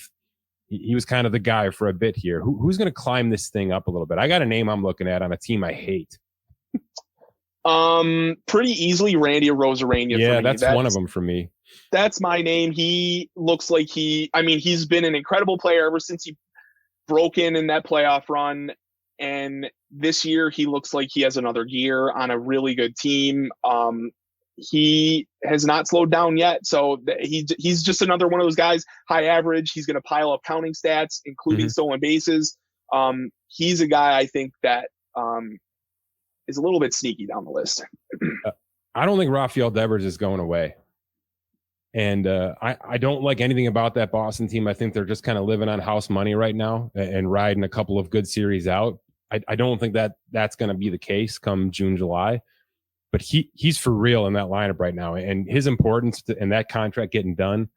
the guy for a bit here. Who's going to climb this thing up a little bit? I got a name I'm looking at on a team I hate. Pretty easily Randy Arozarena. Yeah, that's one of them for me. That's my name. He looks like he's been an incredible player ever since he broke in that playoff run. And this year he looks like he has another gear on a really good team. He has not slowed down yet. So he's just another one of those guys, high average. He's going to pile up counting stats, including stolen bases. He's a guy I think that is a little bit sneaky down the list. I don't think Rafael Devers is going away. And I don't like anything about that Boston team. I think they're just kind of living on house money right now and riding a couple of good series out. I don't think that's going to be the case come June, July. But he's for real in that lineup right now. And his importance and that contract getting done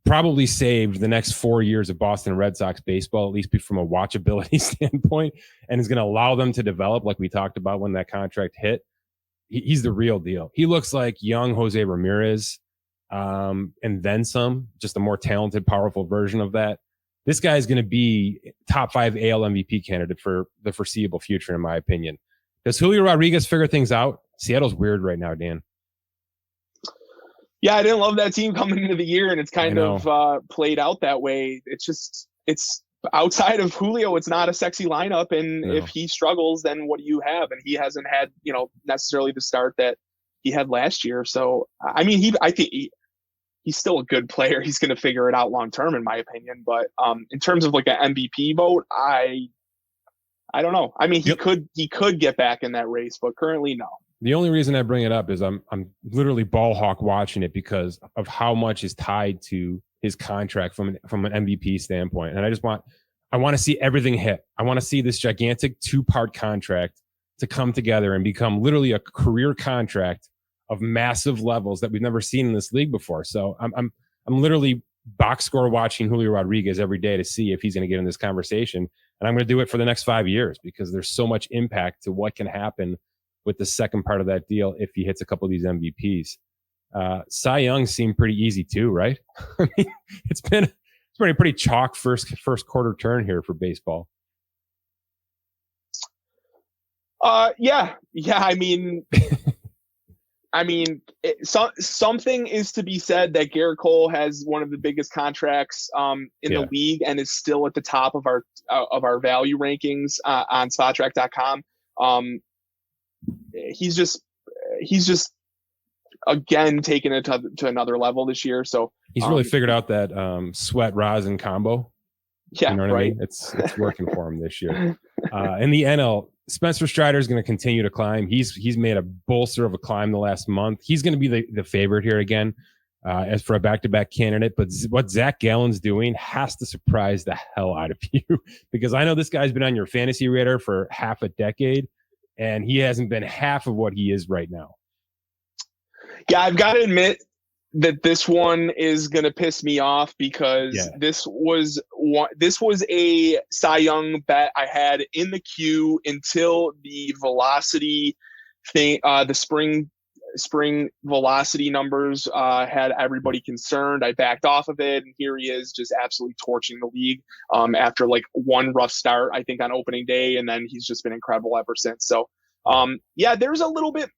probably saved the next 4 years of Boston Red Sox baseball, at least from a watchability standpoint, and is going to allow them to develop like we talked about when that contract hit. He's the real deal. He looks like young Jose Ramirez and then some, just a more talented, powerful version of that. This guy is going to be top 5 AL MVP candidate for the foreseeable future, in my opinion. Does Julio Rodriguez figure things out? Seattle's weird right now, Dan. Yeah, I didn't love that team coming into the year, and it's kind of played out that way. It's outside of Julio, it's not a sexy lineup, and if he struggles, then what do you have? And he hasn't had, necessarily the start that he had last year. So, I mean, I think he's still a good player. He's going to figure it out long term, in my opinion. But in terms of like an MVP vote, I don't know. I mean, he could get back in that race, but currently, no. The only reason I bring it up is I'm literally ball hawk watching it because of how much is tied to his contract from an MVP standpoint. And I want to see everything hit. I want to see this gigantic 2-part contract to come together and become literally a career contract of massive levels that we've never seen in this league before. So I'm literally box score watching Julio Rodriguez every day to see if he's going to get in this conversation. And I'm going to do it for the next 5 years because there's so much impact to what can happen with the second part of that deal if he hits a couple of these MVPs. Cy Young seemed pretty easy too, right? I mean, it's been a pretty chalk first quarter turn here for baseball. Yeah. I mean, something is to be said that Garrett Cole has one of the biggest contracts in the league and is still at the top of our value rankings on SpotTrack.com. He's just again taking it to another level this year. So he's really figured out that sweat rosin combo. Yeah, you know what I mean? It's working for him this year. In the NL, Spencer Strider is going to continue to climb. He's made a bolster of a climb the last month. He's going to be the favorite here again. as for a back-to-back candidate. But what Zach Gallen's doing has to surprise the hell out of you, because I know this guy's been on your fantasy radar for half a decade, and he hasn't been half of what he is right now. Yeah, I've got to admit that this one is going to piss me off, because this was a Cy Young bet I had in the queue until the velocity thing, the spring velocity numbers had everybody concerned. I backed off of it, and here he is just absolutely torching the league after like one rough start, I think, on opening day, and then he's just been incredible ever since. So there's a little bit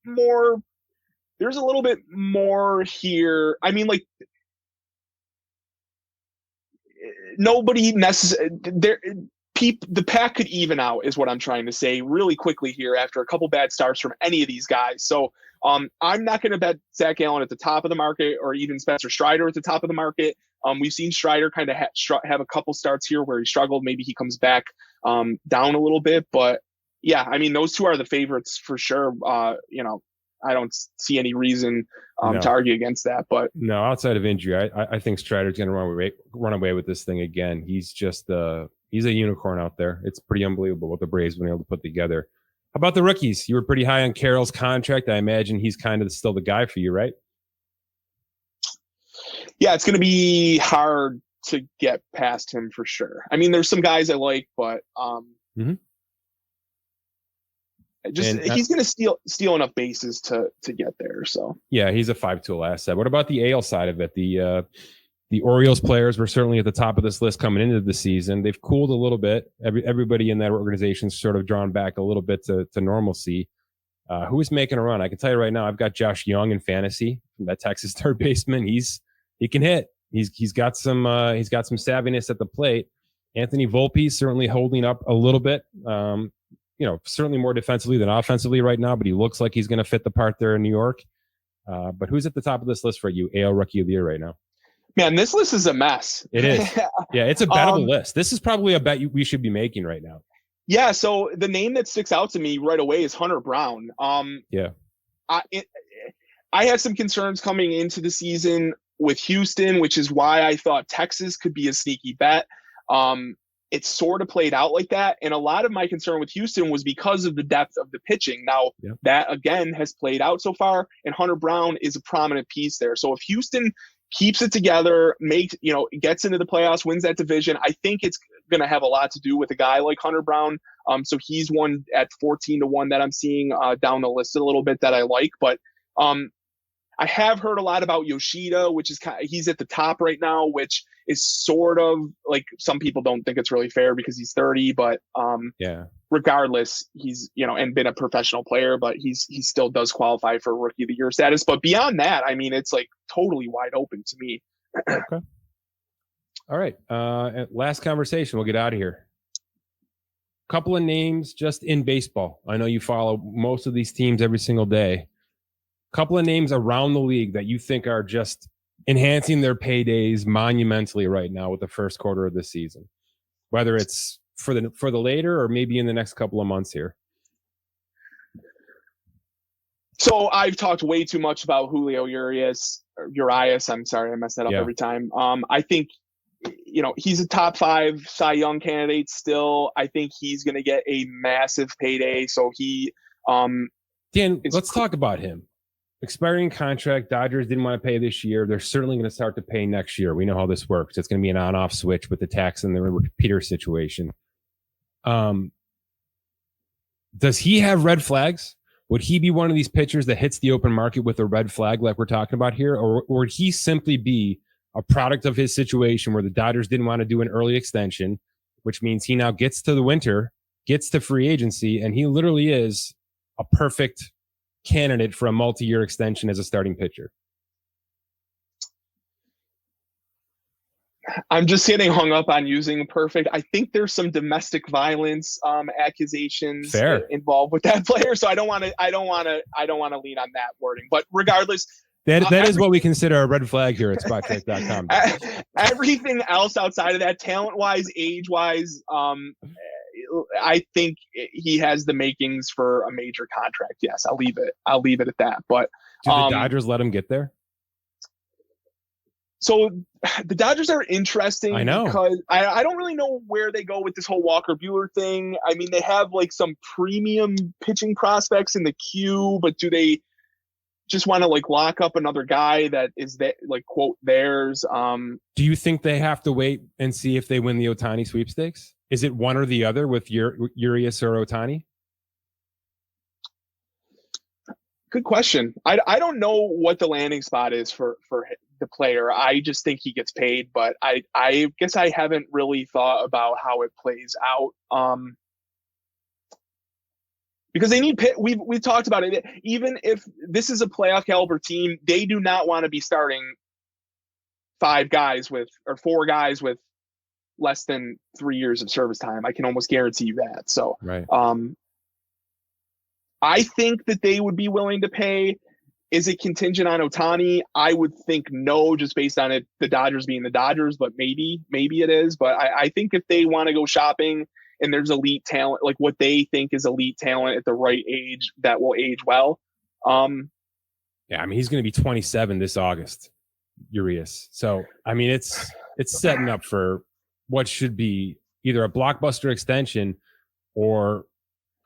more here. I mean, like, nobody necessarily there. The pack could even out, is what I'm trying to say really quickly here after a couple bad starts from any of these guys. So I'm not going to bet Zach Gallen at the top of the market, or even Spencer Strider at the top of the market. We've seen Strider kind of have a couple starts here where he struggled. Maybe he comes back down a little bit. But yeah, I mean, those two are the favorites for sure. I don't see any reason to argue against that. But no, outside of injury, I think Strider's going to run away with this thing again. He's just he's a unicorn out there. It's pretty unbelievable what the Braves have been able to put together. How about the rookies? You were pretty high on Carroll's contract. I imagine he's kind of still the guy for you, right? Yeah, it's going to be hard to get past him for sure. I mean, there's some guys I like, but he's going to steal enough bases to get there. So yeah, he's a 5-tool asset. What about the AL side of it? The Orioles players were certainly at the top of this list coming into the season. They've cooled a little bit. Everybody in that organization's sort of drawn back a little bit to normalcy. Who is making a run? I can tell you right now, I've got Josh Young in fantasy, that Texas third baseman. He can hit. He's got some savviness at the plate. Anthony Volpe certainly holding up a little bit. Certainly more defensively than offensively right now, but he looks like he's going to fit the part there in New York. But who's at the top of this list for you, AL Rookie of the Year right now? Man, this list is a mess. It is. Yeah, it's a bettable list. This is probably a bet we should be making right now. Yeah, so the name that sticks out to me right away is Hunter Brown. I had some concerns coming into the season with Houston, which is why I thought Texas could be a sneaky bet. It sort of played out like that. And a lot of my concern with Houston was because of the depth of the pitching. Now, that, again, has played out so far, and Hunter Brown is a prominent piece there. So if Houston keeps it together, gets into the playoffs, wins that division, I think it's going to have a lot to do with a guy like Hunter Brown. So he's one at 14-1 that I'm seeing down the list a little bit that I like. But I have heard a lot about Yoshida, which is he's at the top right now, which is sort of like, some people don't think it's really fair because he's 30, but regardless, he's and been a professional player, but he still does qualify for Rookie of the Year status. But beyond that, I mean, it's like totally wide open to me. Okay. All right. Last conversation. We'll get out of here. Couple of names just in baseball. I know you follow most of these teams every single day. Couple of names around the league that you think are just enhancing their paydays monumentally right now with the first quarter of the season, whether it's for the later or maybe in the next couple of months here. So I've talked way too much about Julio Urias. I'm sorry, I mess that up every time. I think he's a top 5 Cy Young candidate still. I think he's going to get a massive payday. So he Dan, let's talk about him. Expiring contract. Dodgers didn't want to pay this year. They're certainly going to start to pay next year. We know how this works. It's going to be an on-off switch with the tax and the repeater situation. Does he have red flags? Would he be one of these pitchers that hits the open market with a red flag like we're talking about here? Or would he simply be a product of his situation where the Dodgers didn't want to do an early extension, which means he now gets to the winter, gets to free agency, and he literally is a perfect candidate for a multi-year extension as a starting pitcher? I'm just getting hung up on using perfect. I think there's some domestic violence accusations involved with that player, so I don't want to lean on that wording. But regardless, that is what we consider a red flag here at SpotCheck.com. Everything else outside of that, talent-wise, age-wise, I think he has the makings for a major contract. Yes, I'll leave it at that. But do the Dodgers let him get there? So the Dodgers are interesting. I know. Because I don't really know where they go with this whole Walker Buehler thing. I mean, they have like some premium pitching prospects in the queue, but do they just want to like lock up another guy that is that like quote theirs? Do you think they have to wait and see if they win the Ohtani sweepstakes? Is it one or the other with Urias or Ohtani? Good question. I don't know what the landing spot is for the player. I just think he gets paid, but I guess I haven't really thought about how it plays out. Because they need pit. We've talked about it. Even if this is a playoff caliber team, they do not want to be starting 4 guys with less than 3 years of service time. I can almost guarantee you that. So, right. I think that they would be willing to pay. Is it contingent on Ohtani? I would think no, just based on it, the Dodgers being the Dodgers, but maybe it is. But I think if they want to go shopping and there's elite talent, like what they think is elite talent at the right age that will age well. Yeah, I mean, he's going to be 27 this August, Urias. So, I mean, it's setting up for what should be either a blockbuster extension or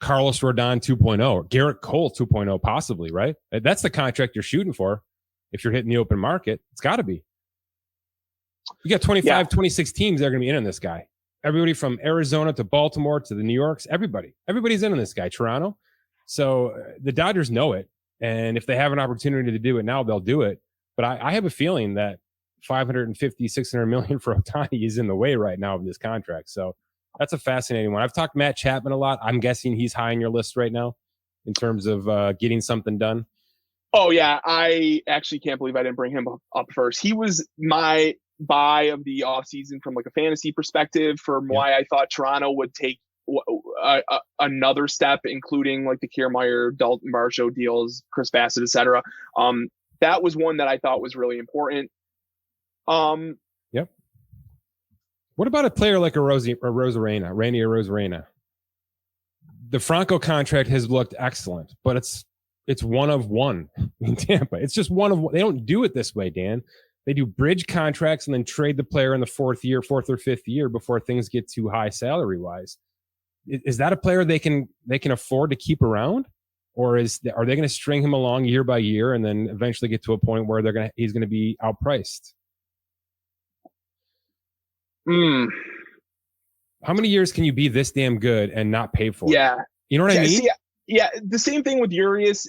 Carlos Rodon 2.0 or Garrett Cole 2.0, possibly, right? That's the contract you're shooting for. If you're hitting the open market, it's got to be. You got 26 teams that are going to be in on this guy. Everybody from Arizona to Baltimore to the New Yorks, everybody's in on this guy, Toronto. So the Dodgers know it. And if they have an opportunity to do it now, they'll do it. But I have a feeling that 550, 600 million for Ohtani is in the way right now of this contract. So that's a fascinating one. I've talked Matt Chapman a lot. I'm guessing he's high on your list right now in terms of getting something done. Oh, yeah. I actually can't believe I didn't bring him up first. He was my buy of the offseason from like a fantasy perspective for why I thought Toronto would take another step, including like the Kiermaier, Dalton Varsho deals, Chris Bassett, etc. That was one that I thought was really important. Yep. What about a player like Randy Arozarena? The Franco contract has looked excellent, but it's one of one in Tampa. It's just one of one. They don't do it this way, Dan. They do bridge contracts and then trade the player in the fourth or fifth year before things get too high salary wise. Is that a player they can afford to keep around, or are they going to string him along year by year and then eventually get to a point where he's going to be outpriced? How many years can you be this damn good and not pay for it? You know what I mean? Yeah, the same thing with Urias.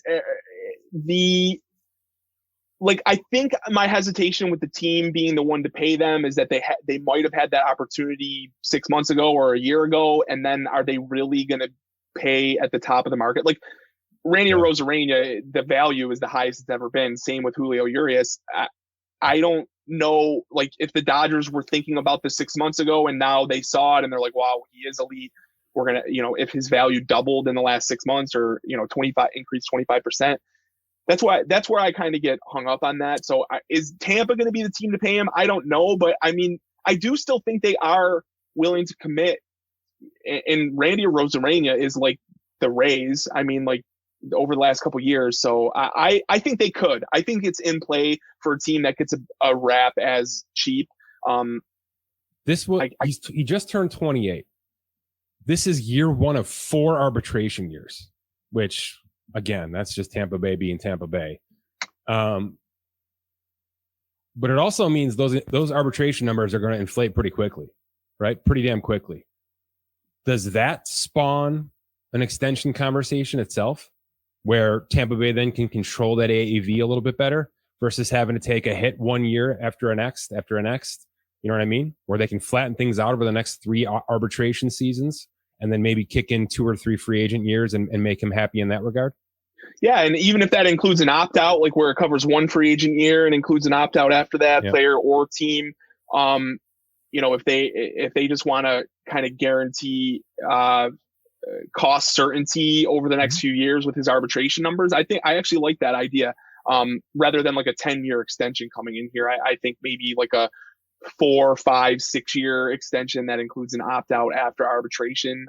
I think my hesitation with the team being the one to pay them is that they might have had that opportunity 6 months ago or a year ago, and then are they really going to pay at the top of the market? Like Randy Arozarena, the value is the highest it's ever been. Same with Julio Urias. I don't know, like if the Dodgers were thinking about this 6 months ago and now they saw it and they're like, wow, he is elite. We're going to, if his value doubled in the last 6 months or, increased 25%. That's where I kind of get hung up on that. So is Tampa going to be the team to pay him? I don't know, but I mean, I do still think they are willing to commit. And Randy Arozarena is like the Rays. I mean, like over the last couple of years. So I think they could. I think it's in play for a team that gets a rap as cheap. He just turned 28. This is year one of 4 arbitration years, which again, that's just Tampa Bay being Tampa Bay. But it also means those arbitration numbers are going to inflate pretty quickly, right? Pretty damn quickly. Does that spawn an extension conversation itself where Tampa Bay then can control that AAV a little bit better versus having to take a hit 1 year after a next? You know what I mean? Where they can flatten things out over the next 3 arbitration seasons and then maybe kick in 2 or 3 free agent years and make him happy in that regard? Yeah, and even if that includes an opt-out, like where it covers 1 free agent year and includes an opt-out after that, player or team, if they just want to kind of guarantee cost certainty over the next few years with his arbitration numbers, I actually like that idea. Rather than like a 10-year extension coming in here, I think maybe like a 4, 5, 6 year extension that includes an opt-out after arbitration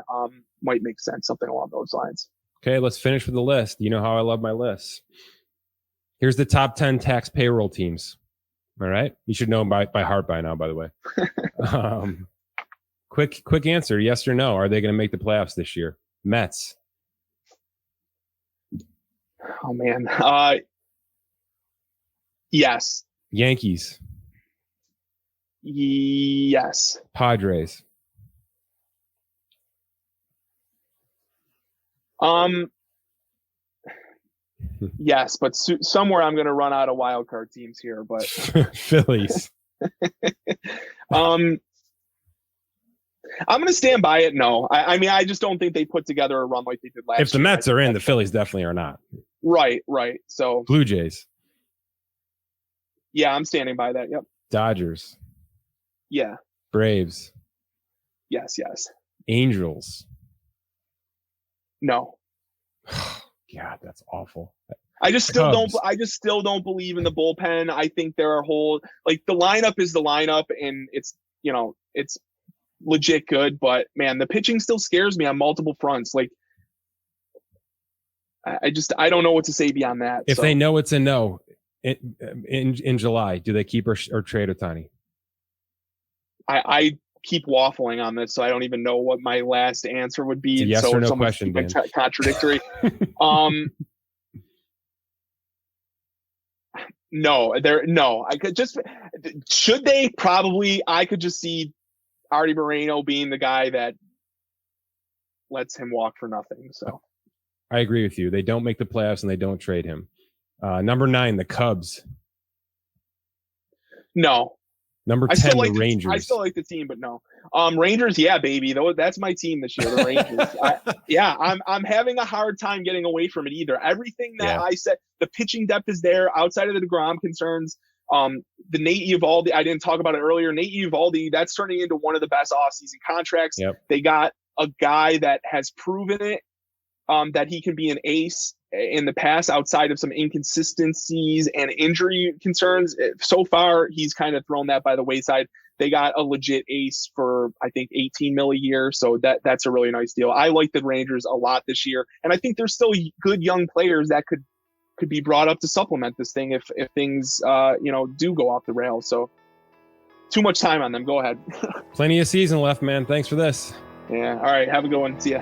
might make sense, something along those lines. Okay, let's finish with the list. You know how I love my lists. Here's the top 10 tax payroll teams. All right. You should know him by heart by now, by the way. Quick answer. Yes or no. Are they going to make the playoffs this year? Mets. Oh, man. Yes. Yankees. Yes. Padres. Yes, but somewhere I'm going to run out of wild card teams here. But Phillies. I'm going to stand by it. No, I mean, I just don't think they put together a run like they did last year. If the Mets are in, the Phillies definitely are not. Right. So Blue Jays. Yeah, I'm standing by that. Yep. Dodgers. Yeah. Braves. Yes. Angels. No. God, that's awful. I just still don't believe in the bullpen. I think there are the lineup is the lineup, and it's legit good, but man, the pitching still scares me on multiple fronts. Like, I don't know what to say beyond that. If they know it's a no in July, do they keep or trade Ohtani? I keep waffling on this, so I don't even know what my last answer would be. It's a yes or no question, Dan. Contradictory. No. I could just should they probably. I could just see Artie Moreno being the guy that lets him walk for nothing. So I agree with you. They don't make the playoffs and they don't trade him. Number 9, the Cubs. No. Number 10, the Rangers. I still like the team, but no. Rangers, yeah, baby. That's my team this year, the Rangers. I'm having a hard time getting away from it either. Everything that I said, the pitching depth is there outside of the DeGrom concerns. The Nate Eovaldi, I didn't talk about it earlier. Nate Eovaldi, that's turning into one of the best offseason contracts. Yep. They got a guy that has proven it, that he can be an ace in the past outside of some inconsistencies and injury concerns. So far, he's kind of thrown that by the wayside. They got a legit ace for, I think, $18 million a year. So that's a really nice deal. I like the Rangers a lot this year. And I think there's still good young players that could be brought up to supplement this thing if things, do go off the rails. So too much time on them. Go ahead. Plenty of season left, man. Thanks for this. Yeah. All right. Have a good one. See ya.